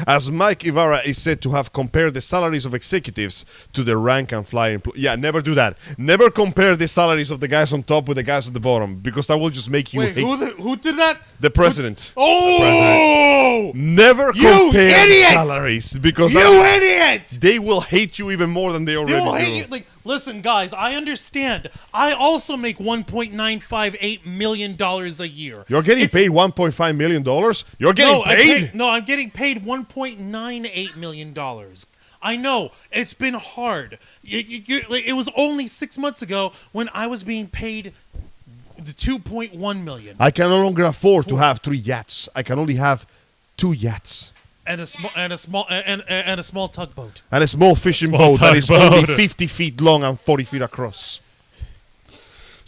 As Mike Ibarra is said to have compared the salaries of executives to the rank and file employees. Yeah, never do that. Never compare the salaries of the guys on top with the guys at the bottom, because that will just make you Wait, hate who did that? the president. Oh! Never You compare idiot! salaries, because You that- idiot! they will hate you even more than they already They will do. hate you. Like, listen, guys, I understand. I also make $1.958 million a year. You're getting It's- paid $1.5 million? You're getting paid? I'm getting paid $1.98 million. I know it's been hard. It was only 6 months ago when I was being paid the 2.1 million I can no longer afford to have 3 yachts. I can only have 2 yachts. and a small tugboat. And a small fishing Small boat that is tugboat. only 50 feet long and 40 feet across.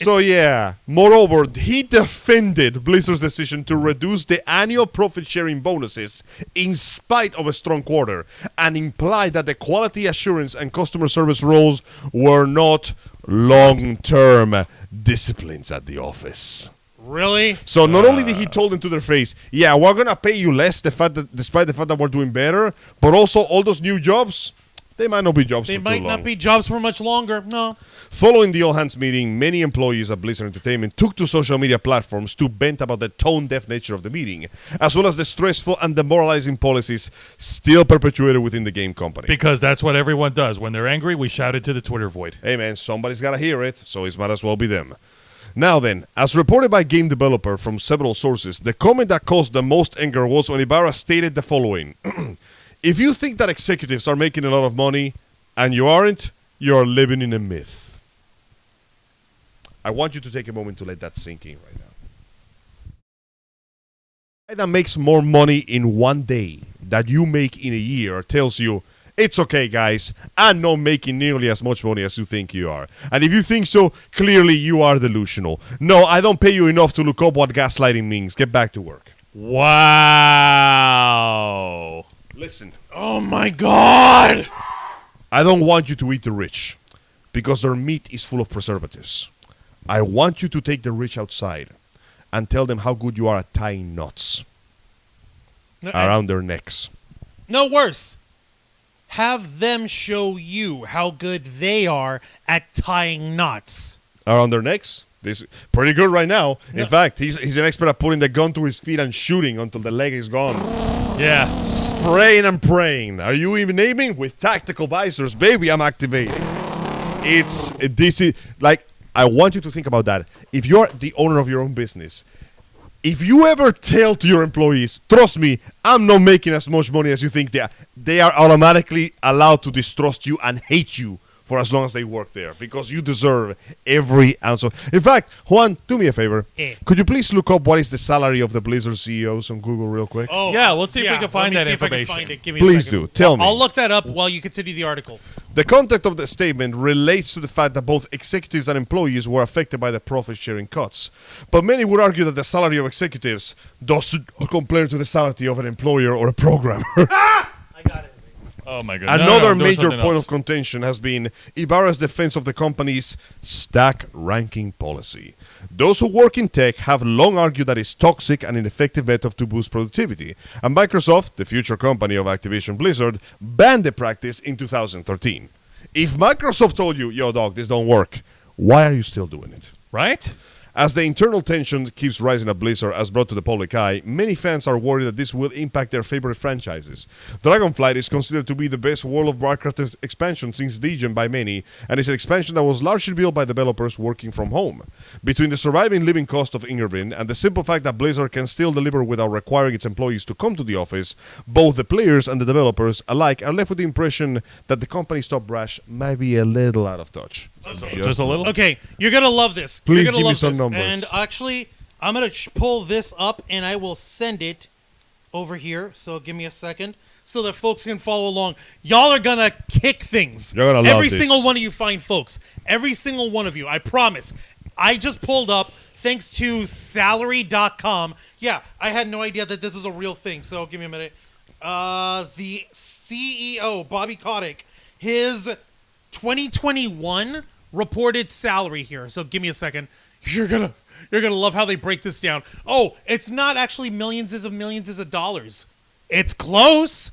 So yeah, moreover, he defended Blizzard's decision to reduce the annual profit-sharing bonuses in spite of a strong quarter, and implied that the quality assurance and customer service roles were not long-term disciplines at the office. Really? So not only did he told them to their face, yeah, we're gonna pay you less despite the fact that we're doing better, but also all those new jobs, they might not be jobs They for might too long. not be jobs for much longer. No. Following the all-hands meeting, many employees at Blizzard Entertainment took to social media platforms to vent about the tone-deaf nature of the meeting, as well as the stressful and demoralizing policies still perpetuated within the game company. Because that's what everyone does. When they're angry, we shout it to the Twitter void. Hey man, somebody's gotta hear it, so it might as well be them. Now then, as reported by game developer from several sources, the comment that caused the most anger was when Ibarra stated the following. If you think that executives are making a lot of money, and you aren't, you're living in a myth. I want you to take a moment to let that sink in right now. Guy that makes more money in one day that you make in a year tells you, it's okay, guys, I'm not making nearly as much money as you think you are. And if you think so, clearly you are delusional. No, I don't pay you enough to look up what gaslighting means. Get back to work. Wow. Listen, Oh my God! I don't want you to eat the rich because their meat is full of preservatives. I want you to take the rich outside and tell them how good you are at tying knots around their necks. No worse. Have them show you how good they are at tying knots. Around their necks? This pretty good right now. In fact, he's an expert at putting the gun to his feet and shooting until the leg is gone. Yeah. Spraying and praying. Are you even aiming? With tactical visors, baby, I'm activating. I want you to think about that. If you're the owner of your own business, if you ever tell to your employees, trust me, I'm not making as much money as you think they are automatically allowed to distrust you and hate you for as long as they work there, because you deserve every ounce of... In fact, Juan, do me a favor. Could you please look up what is the salary of the Blizzard CEOs on Google real quick? Oh, Yeah, let's see if we can find let me that see if I can information. find it. Give me Please a second. do. Tell me. I'll look that up while you continue the article. The content of the statement relates to the fact that both executives and employees were affected by the profit-sharing cuts. But many would argue that the salary of executives doesn't compare to the salary of an employer or a programmer. I got it. Oh my goodness. Another No, major something point else. of contention has been Ibarra's defense of the company's stack ranking policy. Those who work in tech have long argued that it's toxic and ineffective method to boost productivity, and Microsoft, the future company of Activision Blizzard, banned the practice in 2013. If Microsoft told you, yo dog, this don't work, why are you still doing it? Right? As the internal tension keeps rising at Blizzard as brought to the public eye, many fans are worried that this will impact their favorite franchises. Dragonflight is considered to be the best World of Warcraft expansion since Legion by many, and is an expansion that was largely built by developers working from home. Between the surviving living cost of Ingerbrin and the simple fact that Blizzard can still deliver without requiring its employees to come to the office, both the players and the developers alike are left with the impression that the company's top brass might be a little out of touch. Just a little? Okay, you're gonna love this. Please You're gonna give me love some this. numbers. And actually, I'm gonna pull this up and I will send it over here. So give me a second, so that folks can follow along. Y'all are gonna kick things. You're gonna love every this. single one of you fine folks. Every single one of you. I promise. I just pulled up thanks to salary.com. Yeah, I had no idea that this was a real thing. So give me a minute. The CEO Bobby Kotick, his 2021 reported salary here. So give me a second. You're gonna love how they break this down. Oh, it's not actually millions of dollars. It's close,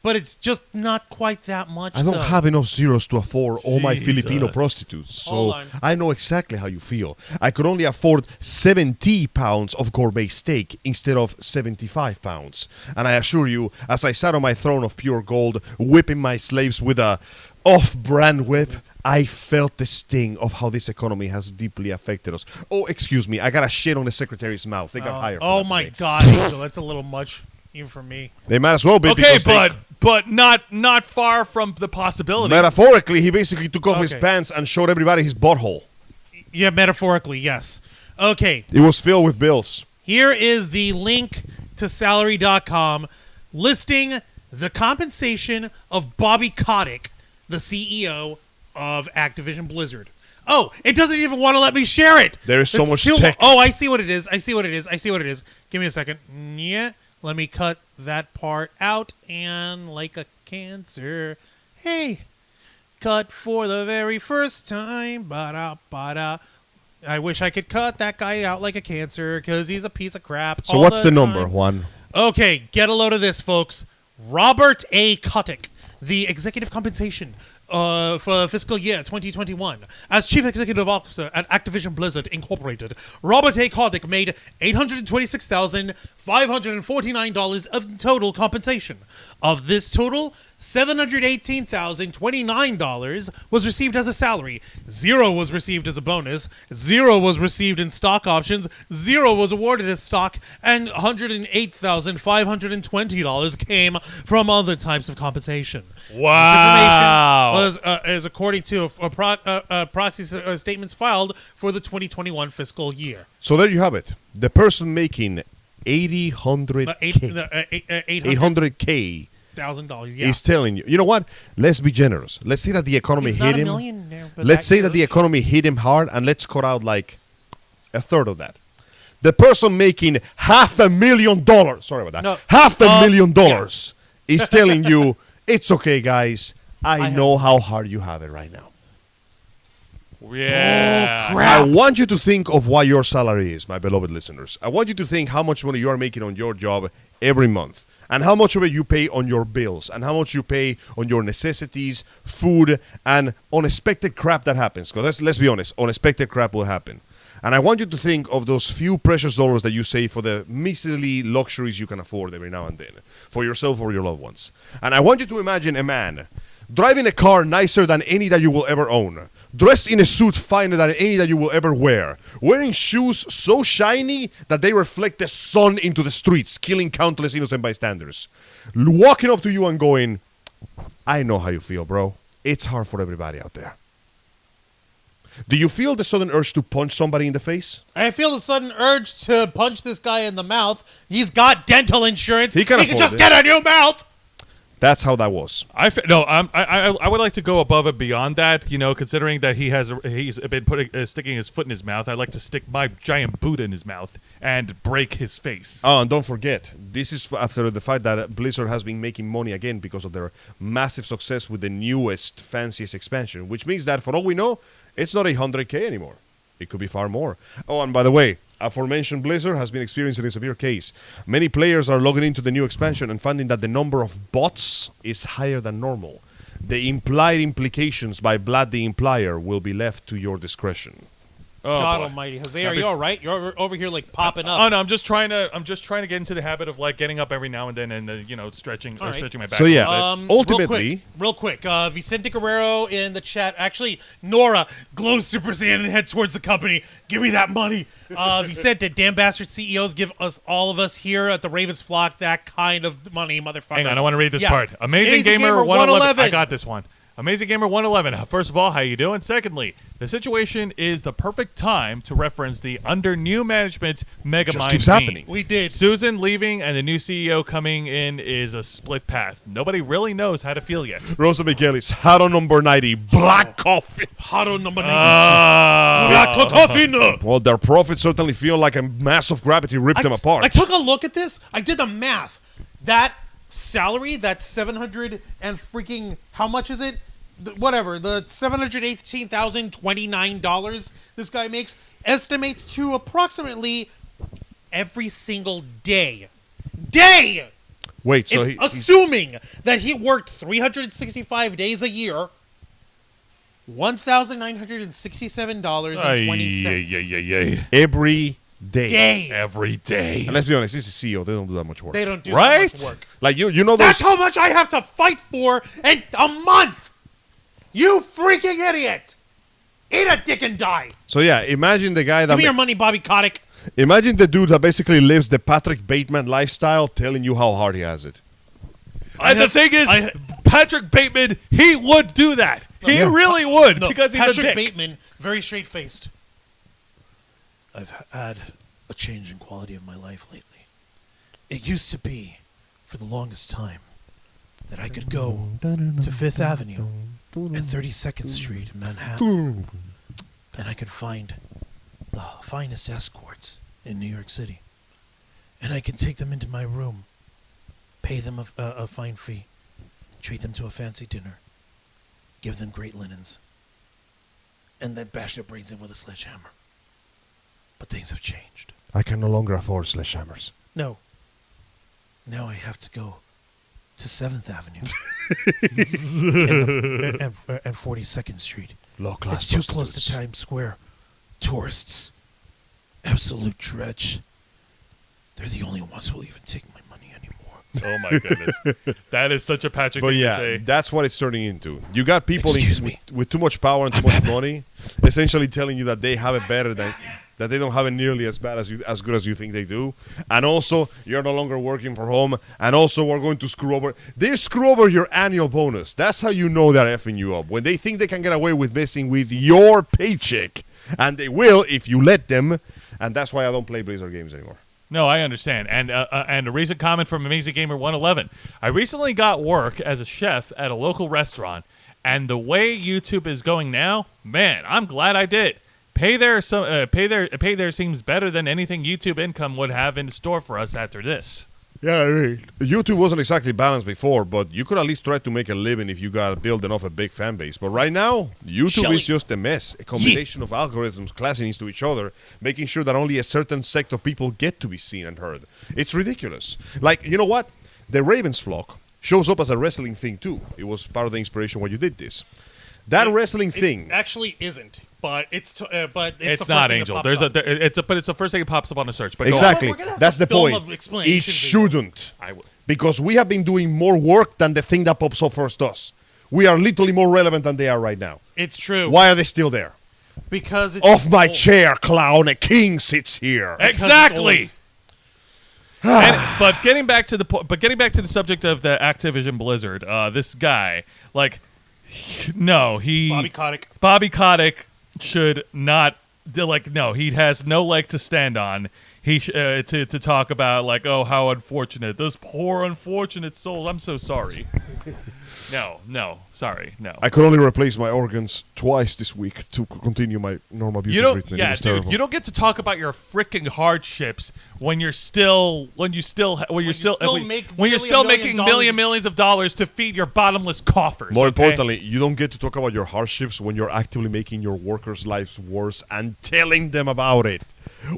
but it's just not quite that much. I don't though. have enough zeros to afford all my Jesus. Filipino prostitutes, Hold so on. I know exactly how you feel. I could only afford 70 pounds of gourmet steak instead of 75 pounds. And I assure you, as I sat on my throne of pure gold, whipping my slaves with a off-brand whip, I felt the sting of how this economy has deeply affected us. Oh, excuse me, I got a shit on the secretary's mouth. They got hired for Oh that my today. God, Angel, that's a little much even for me. They might as well be Okay, because but not far from the possibility. metaphorically, he basically took off his Okay. pants and showed everybody his butthole. Yeah, metaphorically, yes. Okay, It was filled with bills. here is the link to salary.com listing the compensation of Bobby Kotick, the CEO of Activision Blizzard. Oh, it doesn't even want to let me share it. There is so It's much too- text. Oh, I see what it is. I see what it is. Give me a second. Yeah, let me cut that part out and like a cancer. Hey, cut for the very first time. Ba-da, ba-da. I wish I could cut that guy out like a cancer because he's a piece of crap. So all what's the time. number, Juan? Okay, get a load of this, folks. Robert A. Kotick, the executive compensation for fiscal year 2021 as chief executive officer at Activision Blizzard Incorporated. Robert A. Kotick made $826,549 of total compensation. Of this total, $718,029 was received as a salary. 0 was received as a bonus. 0 was received in stock options. 0 was awarded as stock, and $108,520 came from other types of compensation. Wow. This information is according to proxy statements filed for the 2021 fiscal year. So there you have it. The person making 800K $800,000. Yeah. is telling you, you know what? Let's be generous. Let's say that the economy He's hit not a him. millionaire, but Let's say that the year- economy hit him hard, and let's cut out like a third of that. The person making $500,000, sorry about that, No, $500,000 is telling you, it's okay, guys. I have- know how hard you have it right now. Yeah. I want you to think of what your salary is, my beloved listeners. I want you to think how much money you are making on your job every month, and how much of it you pay on your bills, and how much you pay on your necessities, food, and unexpected crap that happens. Because let's be honest, unexpected crap will happen. And I want you to think of those few precious dollars that you save for the miserly luxuries you can afford every now and then, for yourself or your loved ones. And I want you to imagine a man driving a car nicer than any that you will ever own, dressed in a suit finer than any that you will ever wear, wearing shoes so shiny that they reflect the sun into the streets, killing countless innocent bystanders, walking up to you and going, I know how you feel, bro. It's hard for everybody out there. Do you feel the sudden urge to punch somebody in the face? I feel the sudden urge to punch this guy in the mouth. He's got dental insurance. He can afford just it. get a new mouth. That's how that was. I would like to go above and beyond that. You know, considering that he's been sticking his foot in his mouth, I'd like to stick my giant boot in his mouth and break his face. Oh, and don't forget, this is after the fact that Blizzard has been making money again because of their massive success with the newest, fanciest expansion, which means that for all we know, it's not 100K anymore. It could be far more. Oh, and by the way, aforementioned Blizzard has been experiencing a severe case. Many players are logging into the new expansion and finding that the number of bots is higher than normal. The implied implications by Vlad the Implier will be left to your discretion. Oh, God boy. Almighty, Jose, are you all right? You're over here like popping up. Oh no, I'm just trying to get into the habit of like getting up every now and then and stretching All right. stretching my back. So a yeah, little bit. ultimately, real quick, Vicente Guerrero in the chat. Actually, Nora, glow Super Saiyan and head towards the company. Give me that money. Vicente, damn bastard CEOs give us all of us here at the Ravens Flock that kind of money, motherfuckers. Hang on, I want to read this Yeah. part. Amazing Gamer 111. I got this one. Amazing Gamer 111. First of all, how you doing? Secondly, the situation is the perfect time to reference the under new management Megamind Just keeps meme. happening. We did. Susan leaving and the new CEO coming in is a split path. Nobody really knows how to feel yet. Rosa Miguelis, Haro number 90, Black Coffee. Haro number 90. Ah. Black coffee. Well, their profits certainly feel like a mass of gravity ripped them apart. I took a look at this. I did the math. That salary, that 700 and freaking, how much is it? Whatever, the $718,029 this guy makes estimates to approximately every single day. Wait, so If, assuming that he worked 365 days a year, $1,967.20. every day. Every day. And let's be honest, this is CEO. They don't do that much work. They don't do Right? that much work. Like you know those. That's how much I have to fight for in a month. You freaking idiot! Eat a dick and die. So yeah, imagine the guy that. Give me your money, Bobby Kotick. Imagine the dude that basically lives the Patrick Bateman lifestyle, telling you how hard he has it. And the thing is, Patrick Bateman, he would do that. He really would because he's Patrick a dick. Bateman, very straight-faced. I've had a change in quality of my life lately. It used to be, for the longest time, that I could go to Fifth Avenue and 32nd Street in Manhattan, and I could find the finest escorts in New York City, and I could take them into my room, pay them a fine fee, treat them to a fancy dinner, give them great linens, and then bash their brains in with a sledgehammer. But things have changed. I can no longer afford sledgehammers. No. Now I have to go to 7th Avenue and 42nd Street. Low class. It's too close to Times Square. Tourists. Absolute dredge. They're the only ones who'll even take my money anymore. Oh my goodness, that is such a Patrick But thing to yeah, say. that's what it's turning into. You got people Excuse me. with too much power and too much money, essentially telling you that they have it better than that they don't have it nearly as bad as as good as you think they do. And also, you're no longer working from home. And also, we're going to screw over. They screw over your annual bonus. That's how you know they're effing you up. When they think they can get away with messing with your paycheck, and they will if you let them. And that's why I don't play Blizzard games anymore. No, I understand. And a recent comment from Amazing Gamer 111. I recently got work as a chef at a local restaurant, and the way YouTube is going now, man, I'm glad I did. Pay there seems better than anything YouTube income would have in store for us after this. Yeah, YouTube wasn't exactly balanced before, but you could at least try to make a living if you got build enough a big fan base. But right now, YouTube Shelly. is just a mess. A combination of algorithms clashing into each other, making sure that only a certain sect of people get to be seen and heard. It's ridiculous. Like, you know what? The Ravens flock shows up as a wrestling thing too. It was part of the inspiration why you did this. That wrestling thing. It actually isn't, but it's the It's first not thing that Angel. pops There's up. but it's the first thing that pops up on the search. But go on. Exactly. We're gonna have That's a the film point. of It explanation video. shouldn't. I will. Because we have been doing more work than the thing that pops up first does. We are literally more relevant than they are right now. It's true. Why are they still there? Because it's Off my old. chair, clown. A king sits here. Exactly. But getting back to the subject of the Activision Blizzard, this guy, like, no, Bobby Kotick should not. No, he has no leg to stand on. He to talk about like, oh, how unfortunate, this poor unfortunate soul. I'm so sorry. No, sorry, no. I could only replace my organs twice this week to continue my normal beauty You don't, treatment. It yeah, was dude. terrible. You don't get to talk about your freaking hardships when you're still making millions of dollars to feed your bottomless coffers. More okay? importantly, you don't get to talk about your hardships when you're actively making your workers' lives worse and telling them about it.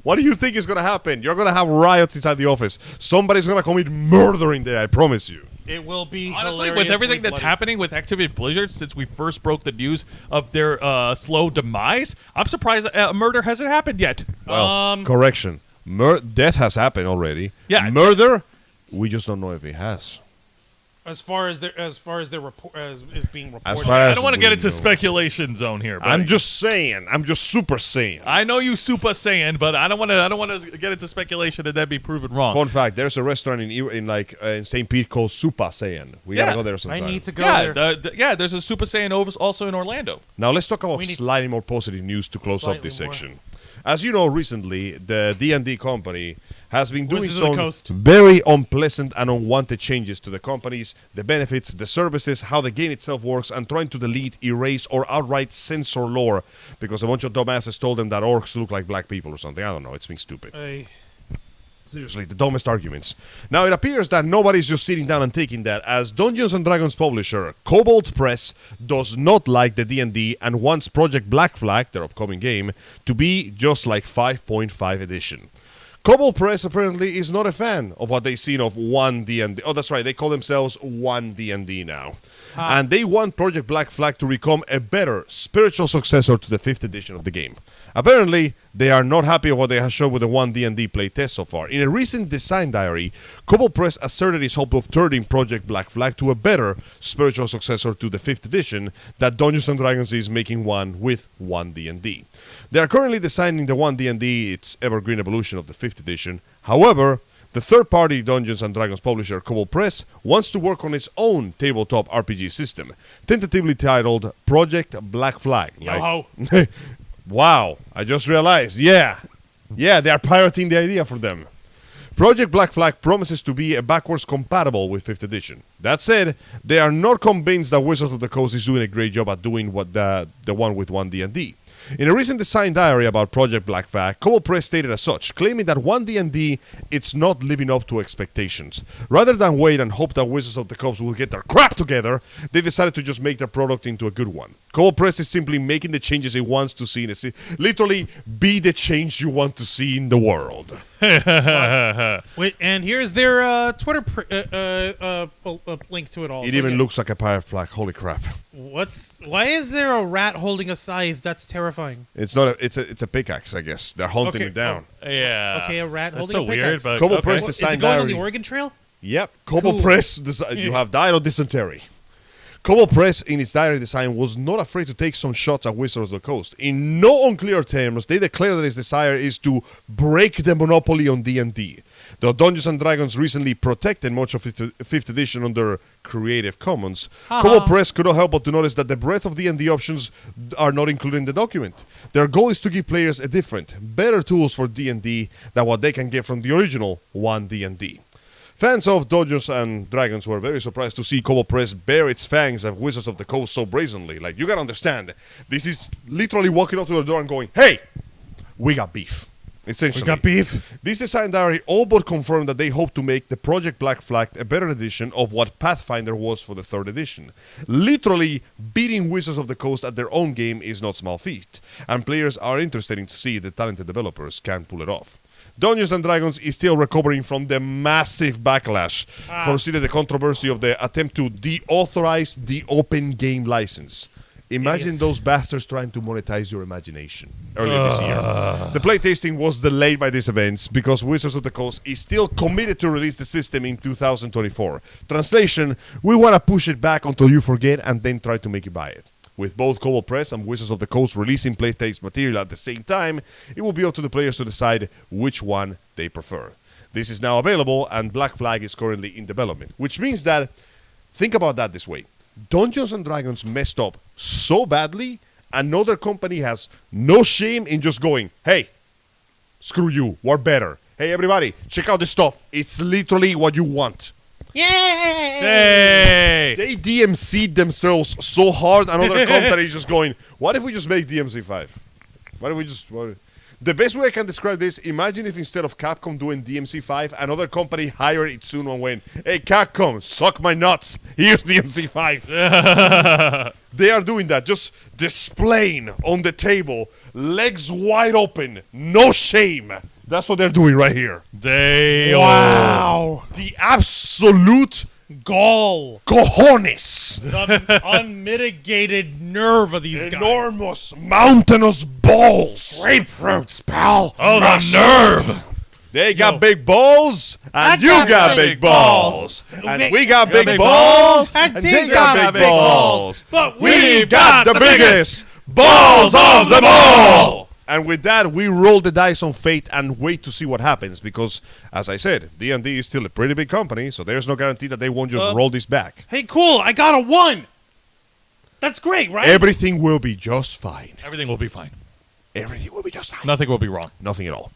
What do you think is going to happen? You're going to have riots inside the office. Somebody's going to commit murder in there, I promise you. It will be Honestly, with everything that's happening with Activision Blizzard since we first broke the news of their slow demise, I'm surprised murder hasn't happened yet. Well, correction. Death has happened already. Yeah. Murder, we just don't know if it has. as far as their report as is being reported. far I as don't want to we get into know. speculation zone here. Buddy. I'm just saying. I'm just super saying. I know you super Saiyan, but I don't want to get into speculation and then be proven wrong. Fun fact: there's a restaurant in St. Pete called Super Saiyan. We Yeah. gotta go there sometime. I need to go there. There's a Super Saiyan also in Orlando. Now let's talk about We need slightly more positive news to close up this Slightly more. section. As you know, recently the D&D company has been doing Wizards of the some Coast. very unpleasant and unwanted changes to the companies, the benefits, the services, how the game itself works, and trying to delete, erase, or outright censor lore because a bunch of dumbasses told them that orcs look like black people or something. I don't know. It's being stupid. Seriously, the dumbest arguments. Now, it appears that nobody's just sitting down and taking that, as Dungeons & Dragons publisher Cobalt Press does not like the D&D and wants Project Black Flag, their upcoming game, to be just like 5.5 edition. Cobalt Press apparently is not a fan of what they've seen of 1D&D. Oh, that's right, they call themselves 1D&D now. And they want Project Black Flag to become a better spiritual successor to the 5th edition of the game. Apparently, they are not happy with what they have shown with the 1D&D playtest so far. In a recent design diary, Cobalt Press asserted its hope of turning Project Black Flag to a better spiritual successor to the 5th edition that Dungeons & Dragons is making one with 1D&D. They are currently designing the 1D&D, its evergreen evolution of the 5th edition. However, the third-party Dungeons & Dragons publisher Cobalt Press wants to work on its own tabletop RPG system, tentatively titled Project Black Flag. Yo-ho. Wow, I just realized. Yeah, they are pirating the idea for them. Project Black Flag promises to be backwards compatible with 5th edition. That said, they are not convinced that Wizards of the Coast is doing a great job at doing what the one with 1D&D. In a recent design diary about Project Black Flag, Cobalt Press stated as such, claiming that 1D&D it's not living up to expectations. Rather than wait and hope that Wizards of the Coast will get their crap together, they decided to just make their product into a good one. Cobalt Press is simply making the changes it wants to see in literally be the change you want to see in the world. Wait, and here's their Twitter link to it all. It So, even yeah. looks like a pirate flag. Holy crap! Why is there a rat holding a scythe? That's terrifying. It's not. It's a pickaxe, I guess. They're hunting Okay, it down. Yeah. Okay, a rat That's holding so a weird, pickaxe. but Cobalt okay. Press Is design it going on diary. the Oregon Trail? Yep, Kobo Cool. Press, you have died of dysentery. Kobo Press, in its diary design, was not afraid to take some shots at Wizards of the Coast. In no unclear terms, they declare that its desire is to break the monopoly on D&D. Though Dungeons & Dragons recently protected much of its 5th edition under Creative Commons, Kobo Press could not help but to notice that the breadth of D&D options are not included in the document. Their goal is to give players a different, better tools for D&D than what they can get from the original 1D&D. Fans of Dungeons and Dragons were very surprised to see Kobo Press bare its fangs at Wizards of the Coast so brazenly. Like, you gotta understand, this is literally walking up to the door and going, "Hey, we got beef." Essentially. We got beef. This design diary all but confirmed that they hope to make the Project Black Flag a better edition of what Pathfinder was for the 3rd edition. Literally, beating Wizards of the Coast at their own game is not small feat, and players are interested to see the talented developers can pull it off. Dungeons & Dragons is still recovering from the massive backlash considered the controversy of the attempt to deauthorize the open game license. Imagine Idiots. those bastards trying to monetize your imagination. Earlier this year, the playtesting was delayed by these events because Wizards of the Coast is still committed to release the system in 2024. Translation, we want to push it back until you forget and then try to make you buy it. With both Kobold Press and Wizards of the Coast releasing playtest material at the same time, it will be up to the players to decide which one they prefer. This is now available, and Black Flag is currently in development, which means that, think about that this way. Dungeons & Dragons messed up so badly, another company has no shame in just going, "Hey, screw you, we're better. Hey, everybody, check out this stuff. It's literally what you want." Hey! They DMC'd themselves so hard, another company is just going, "What if we just make DMC 5? What if we just..." The best way I can describe this, imagine if instead of Capcom doing DMC 5, another company hired Itsuno and went, "Hey, Capcom, suck my nuts. Here's DMC 5. They are doing that, just displaying on the table, legs wide open, no shame. That's what they're doing right here. Damn. Wow. The absolute Gall. cojones. The unmitigated nerve of these guys. Enormous, mountainous balls. Grapefruits, pal. Oh, the nerve! They got big balls, and you got big balls. And we got big balls, and they got big balls. But We've got the biggest balls of them all. And with that, we roll the dice on fate and wait to see what happens. Because, as I said, D&D is still a pretty big company, so there's no guarantee that they won't just roll this back. Hey, cool. I got a 1. That's great, right? Everything will be just fine. Everything will be fine. Everything will be just fine. Nothing will be wrong. Nothing at all.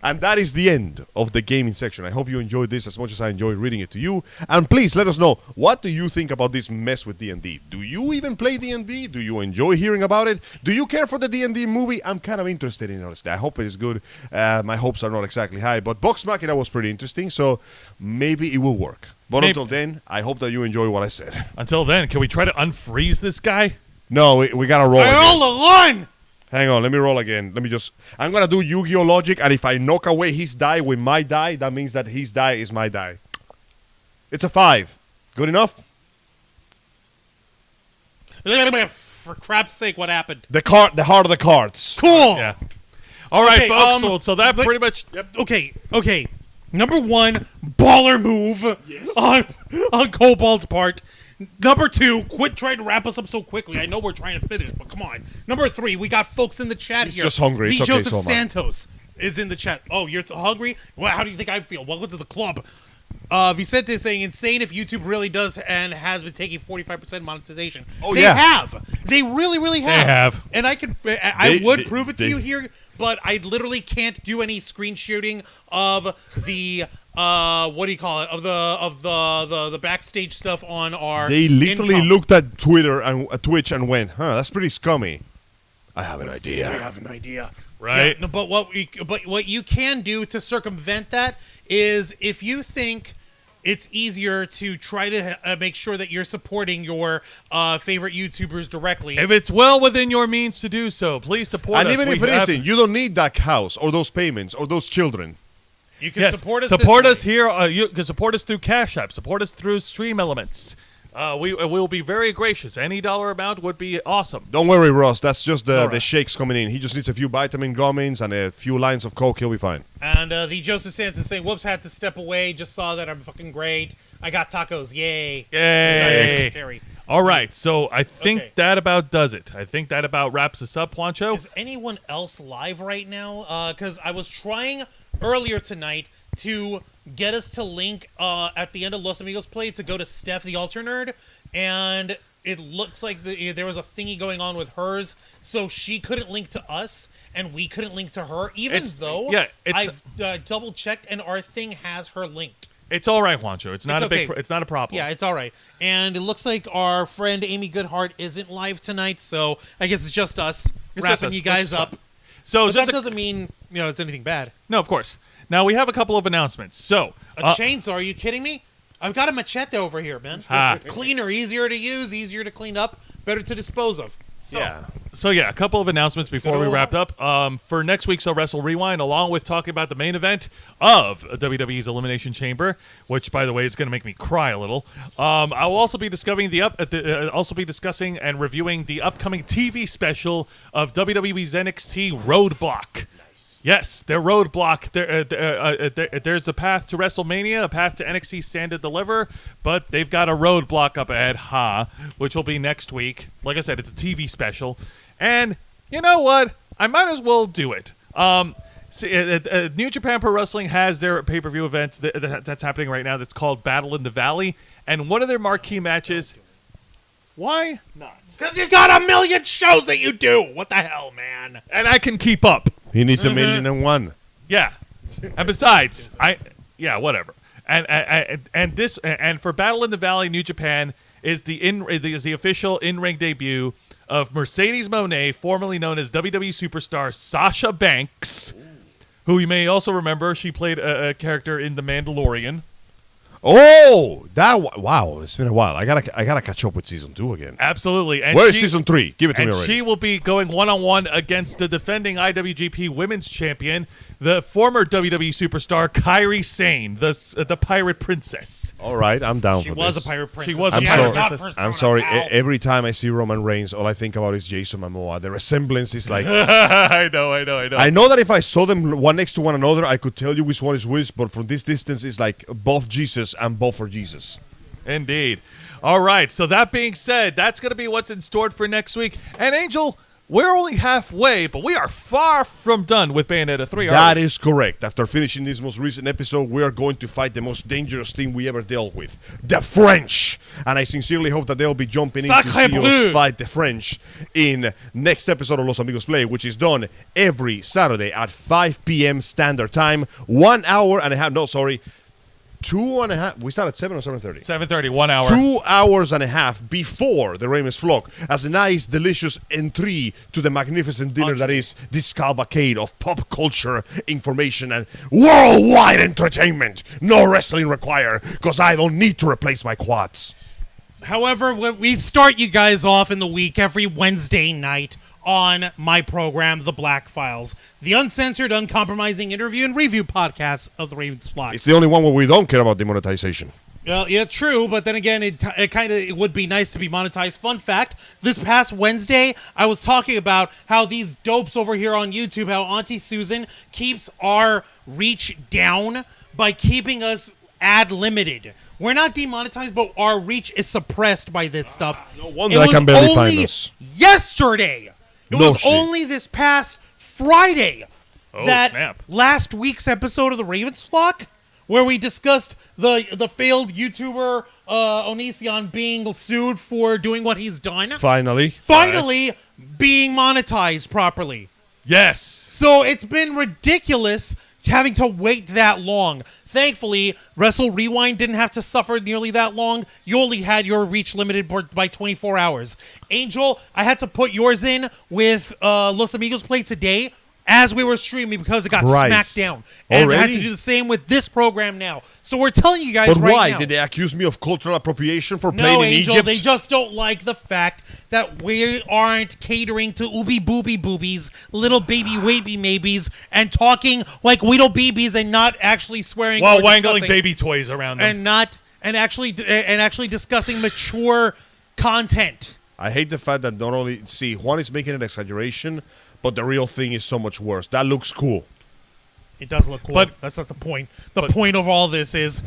And that is the end of the gaming section. I hope you enjoyed this as much as I enjoyed reading it to you. And please let us know, what do you think about this mess with D&D? Do you even play D&D? Do you enjoy hearing about it? Do you care for the D&D movie? I'm kind of interested in it, honestly. I hope it is good. My hopes are not exactly high, but Vox Machina was pretty interesting, so maybe it will work. But Maybe. until then, I hope that you enjoy what I said. Until then, can we try to unfreeze this guy? No, we gotta roll I again. rolled a 1. Hang on, let me roll again. I'm gonna do Yu-Gi-Oh! Logic, and if I knock away his die with my die, that means that his die is my die. It's a 5. Good enough? For crap's sake, what happened? The heart of the cards. Cool. Yeah. All right, Okay, folks. So that let- pretty much. Yep. Okay. Number 1, baller move on Cobalt's part. Number 2, quit trying to wrap us up so quickly. I know we're trying to finish, but come on. Number 3, we got folks in the chat He's here. just hungry. It's V. okay, Joseph so am I. Santos is in the chat. Oh, you're hungry? Well, how do you think I feel? Welcome to the club. Vicente is saying, insane if YouTube really does and has been taking 45% monetization. Oh, they yeah. have. They really, really have. have. And I would They- prove it to you here, but I literally can't do any screen shooting of the what do you call it? Of the backstage stuff on our They literally income. looked at Twitter and Twitch and went, "Huh, that's pretty scummy." I have an idea. I have an idea. Right. Yeah, no, but what you can do to circumvent that is if you think it's easier to try to make sure that you're supporting your favorite YouTubers directly. If it's well within your means to do so, please support us. And even We if it have- isn't, you don't need that house or those payments or those children. You can Yes, support us. Support this us way. here. You can support us through Cash App. Support us through Stream Elements. We will be very gracious. Any dollar amount would be awesome. Don't worry, Ross. That's just the right. shakes coming in. He just needs a few vitamin gummies and a few lines of coke. He'll be fine. And the Joseph Santos saying, whoops, had to step away. Just saw that I'm fucking great. I got tacos. Yay. Yay. Terry. All right, so I think Okay. that about does it. I think that about wraps us up, Juancho. Is anyone else live right now? Because I was trying earlier tonight to get us to link at the end of Los Amigos Play to go to Steph the Alter Nerd, and it looks like there was a thingy going on with hers, so she couldn't link to us, and we couldn't link to her, even though I've double checked, and our thing has her linked. It's all right, Juancho. It's not okay. it's not a problem. Yeah, it's all right. And it looks like our friend Amy Goodhart isn't live tonight, so I guess it's just us It's wrapping just us, you which guys is up. fun. So But just that doesn't mean it's anything bad. no, of course. Now we have a couple of announcements. So A chainsaw? Are you kidding me? I've got a machete over here, man. Cleaner, easier to use, easier to clean up, better to dispose of. So a couple of announcements before we wrapped up. For next week's Wrestle Rewind, along with talking about the main event of WWE's Elimination Chamber, which, by the way, is going to make me cry a little. I will also be discussing and reviewing the upcoming TV special of WWE's NXT Roadblock. Yes, their roadblock. There's a path to WrestleMania, a path to NXT Stand and Deliver, but they've got a roadblock up ahead, which will be next week. Like I said, it's a TV special. And you know what? I might as well do it. New Japan Pro Wrestling has their pay-per-view event that's happening right now that's called Battle in the Valley. And one of their marquee matches... Why not? Because you got a million shows that you do. What the hell, man? And I can keep up. He needs 1,000,001. Yeah, and besides, whatever. And for Battle in the Valley, New Japan is the official in-ring debut of Mercedes Moné, formerly known as WWE superstar Sasha Banks, who you may also remember. She played a character in The Mandalorian. Oh, wow! It's been a while. I gotta catch up with season 2 again. Absolutely. And Where's season 3? Give it to me And already. she will be going one-on-one against the defending IWGP Women's Champion, the former WWE superstar Kairi Sane, the Pirate Princess. All right, I'm down She for was this. a pirate princess. was a I'm pirate sorry. princess. I'm sorry. Every time I see Roman Reigns, all I think about is Jason Momoa. The resemblance is like... I know. I know that if I saw them one next to one another, I could tell you which one is which, but from this distance, it's like both Jesus and both for Jesus. Indeed. All right, so that being said, that's going to be what's in store for next week. And Angel, we're only halfway, but we are far from done with Bayonetta 3. That is correct. After finishing this most recent episode, we are going to fight the most dangerous thing we ever dealt with, the French. And I sincerely hope that they'll be jumping in to Sacre see bleu. us fight the French in next episode of Los Amigos Play, which is done every Saturday at 5 p.m. Standard Time. 1 hour and a half. No, sorry. 2.5. We start at 7 or 7:30. 7:30, 1 hour. 2 hours and a half before the Ramus Flock, as a nice, delicious entry to the magnificent dinner that is this cavalcade of pop culture information and worldwide entertainment. No wrestling required, because I don't need to replace my quads. However, we start you guys off in the week every Wednesday night on my program, The Black Files, the uncensored, uncompromising interview and review podcast of the Ravens Flock. It's the only one where we don't care about demonetization. Well, yeah, true, but then again, it would be nice to be monetized. Fun fact, this past Wednesday, I was talking about how these dopes over here on YouTube, how Auntie Susan keeps our reach down by keeping us ad-limited. We're not demonetized, but our reach is suppressed by this stuff. No wonder I can barely find us. Yesterday, it No was shit. only this past Friday Oh, that snap. last week's episode of the Ravens Flock, where we discussed the failed YouTuber Onision being sued for doing what he's done, Finally. being monetized properly. Yes. So it's been ridiculous having to wait that long. Thankfully, Wrestle Rewind didn't have to suffer nearly that long. You only had your reach limited by 24 hours. Angel, I had to put yours in with Los Amigos Play today as we were streaming because it got Christ. smacked down. And I had Already? to do the same with this program now. So we're telling you guys But right why? now. Did they accuse me of cultural appropriation for No, playing in Angel, Egypt? they just don't like the fact that we aren't catering to ooby booby boobies, little baby wavy maybes, and talking like weedle babies and not actually swearing While or wangling discussing- baby toys around them. and not and actually discussing mature content. I hate the fact that not only Juan is making an exaggeration, but the real thing is so much worse. That looks cool. It does look cool, But- that's not the point. The point of all this is,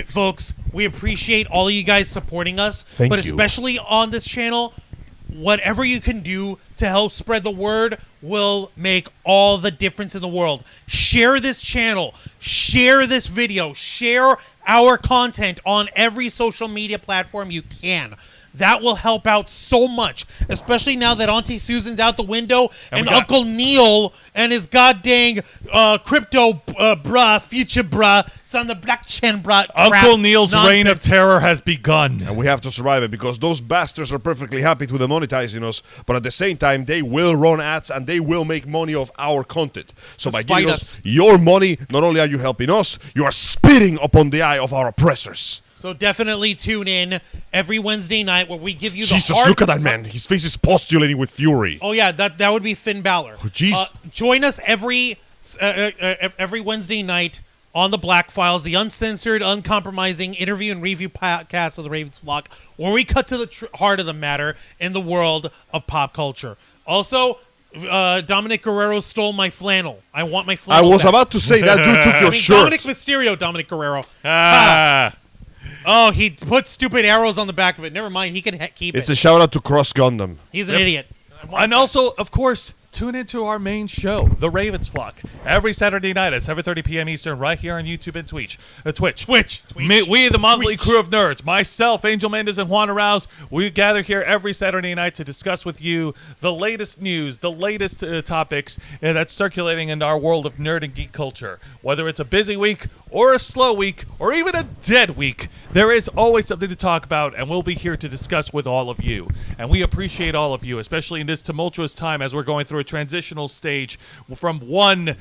folks, we appreciate all of you guys supporting us, Thank but you. especially on this channel, whatever you can do to help spread the word will make all the difference in the world. Share this channel, share this video, share our content on every social media platform you can. That will help out so much, especially now that Auntie Susan's out the window and we got- Uncle Neil and his goddamn crypto bruh, future bruh, it's on the blockchain bruh. Uncle crap Neil's reign of nonsense. terror has begun. And we have to survive it because those bastards are perfectly happy to demonetizing us, but at the same time, they will run ads and they will make money off our content. So by Despite giving us. us your money, not only are you helping us, you are spitting upon the eye of our oppressors. So definitely tune in every Wednesday night where we give you the Jesus, hard. look at that man. His face is postulating with fury. Oh yeah, that would be Finn Balor. jeez. Join us every Wednesday night on the Black Files, the uncensored, uncompromising interview and review podcast of the Ravens Flock, where we cut to the heart of the matter in the world of pop culture. Also, Dominic Guerrero stole my flannel. I want my I flannel. was back. about to say that dude took your shirt. Dominic Mysterio, Dominic Guerrero. Ah. Oh, he put stupid arrows on the back of it. Never mind, he can keep It's it. a shout out to Cross Gundam. He's an idiot. And also, of course, tune into our main show, The Ravens Flock, every Saturday night at 7:30 p.m. Eastern, right here on YouTube and Twitch. Twitch. We, the motley crew of nerds, myself, Angel Mendez, and Juan Arouse, we gather here every Saturday night to discuss with you the latest news, the latest topics that's circulating in our world of nerd and geek culture. Whether it's a busy week or a slow week or even a dead week, there is always something to talk about, and we'll be here to discuss with all of you. And we appreciate all of you, especially in this tumultuous time as we're going through a transitional stage from one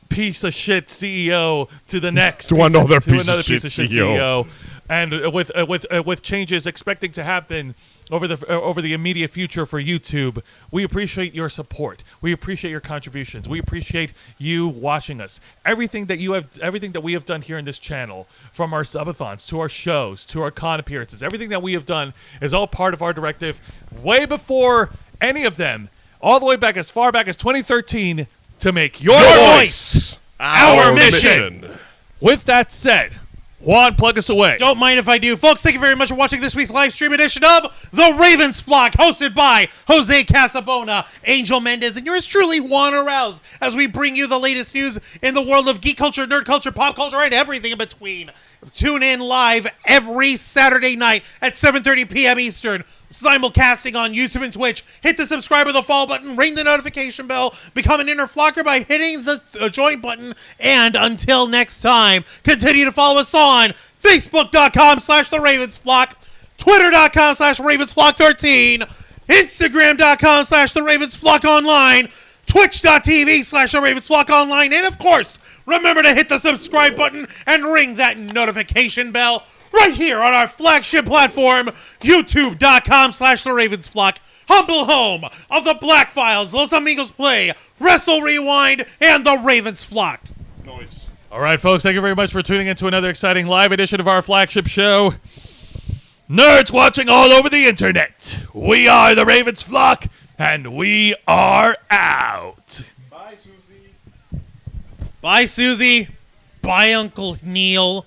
piece of shit CEO to the next To another piece of shit CEO. and with changes expecting to happen over the immediate future for YouTube. We appreciate your support. We appreciate your contributions. We appreciate you watching us. Everything that we have done here in this channel, from our subathons to our shows to our con appearances, everything that we have done is all part of our directive way before any of them, all the way back as far back as 2013, to make your voice our mission. With that said, Juan, plug us away. Don't mind if I do. Folks, thank you very much for watching this week's live stream edition of The Ravens Flock, hosted by Jose Casabona, Angel Mendez, and yours truly, Juan Arouse, as we bring you the latest news in the world of geek culture, nerd culture, pop culture, and everything in between. Tune in live every Saturday night at 7:30 p.m. Eastern. Simulcasting on YouTube and Twitch. Hit the subscribe or the follow button. Ring the notification bell. Become an inner flocker by hitting the join button. And until next time, continue to follow us on Facebook.com/The Ravens Flock, Twitter.com/RavensFlock13, Instagram.com/The Ravens Flock Online, Twitch.tv/The Ravens Flock Online, and of course, remember to hit the subscribe button and ring that notification bell right here on our flagship platform, YouTube.com/The Ravens Flock, humble home of the Black Files, Los Amigos Play, Wrestle Rewind, and The Ravens Flock. All right, folks, thank you very much for tuning in to another exciting live edition of our flagship show. Nerds watching all over the internet. We are the Ravens Flock, and we are out. Bye, Susie. Bye, Susie. Bye, Uncle Neil.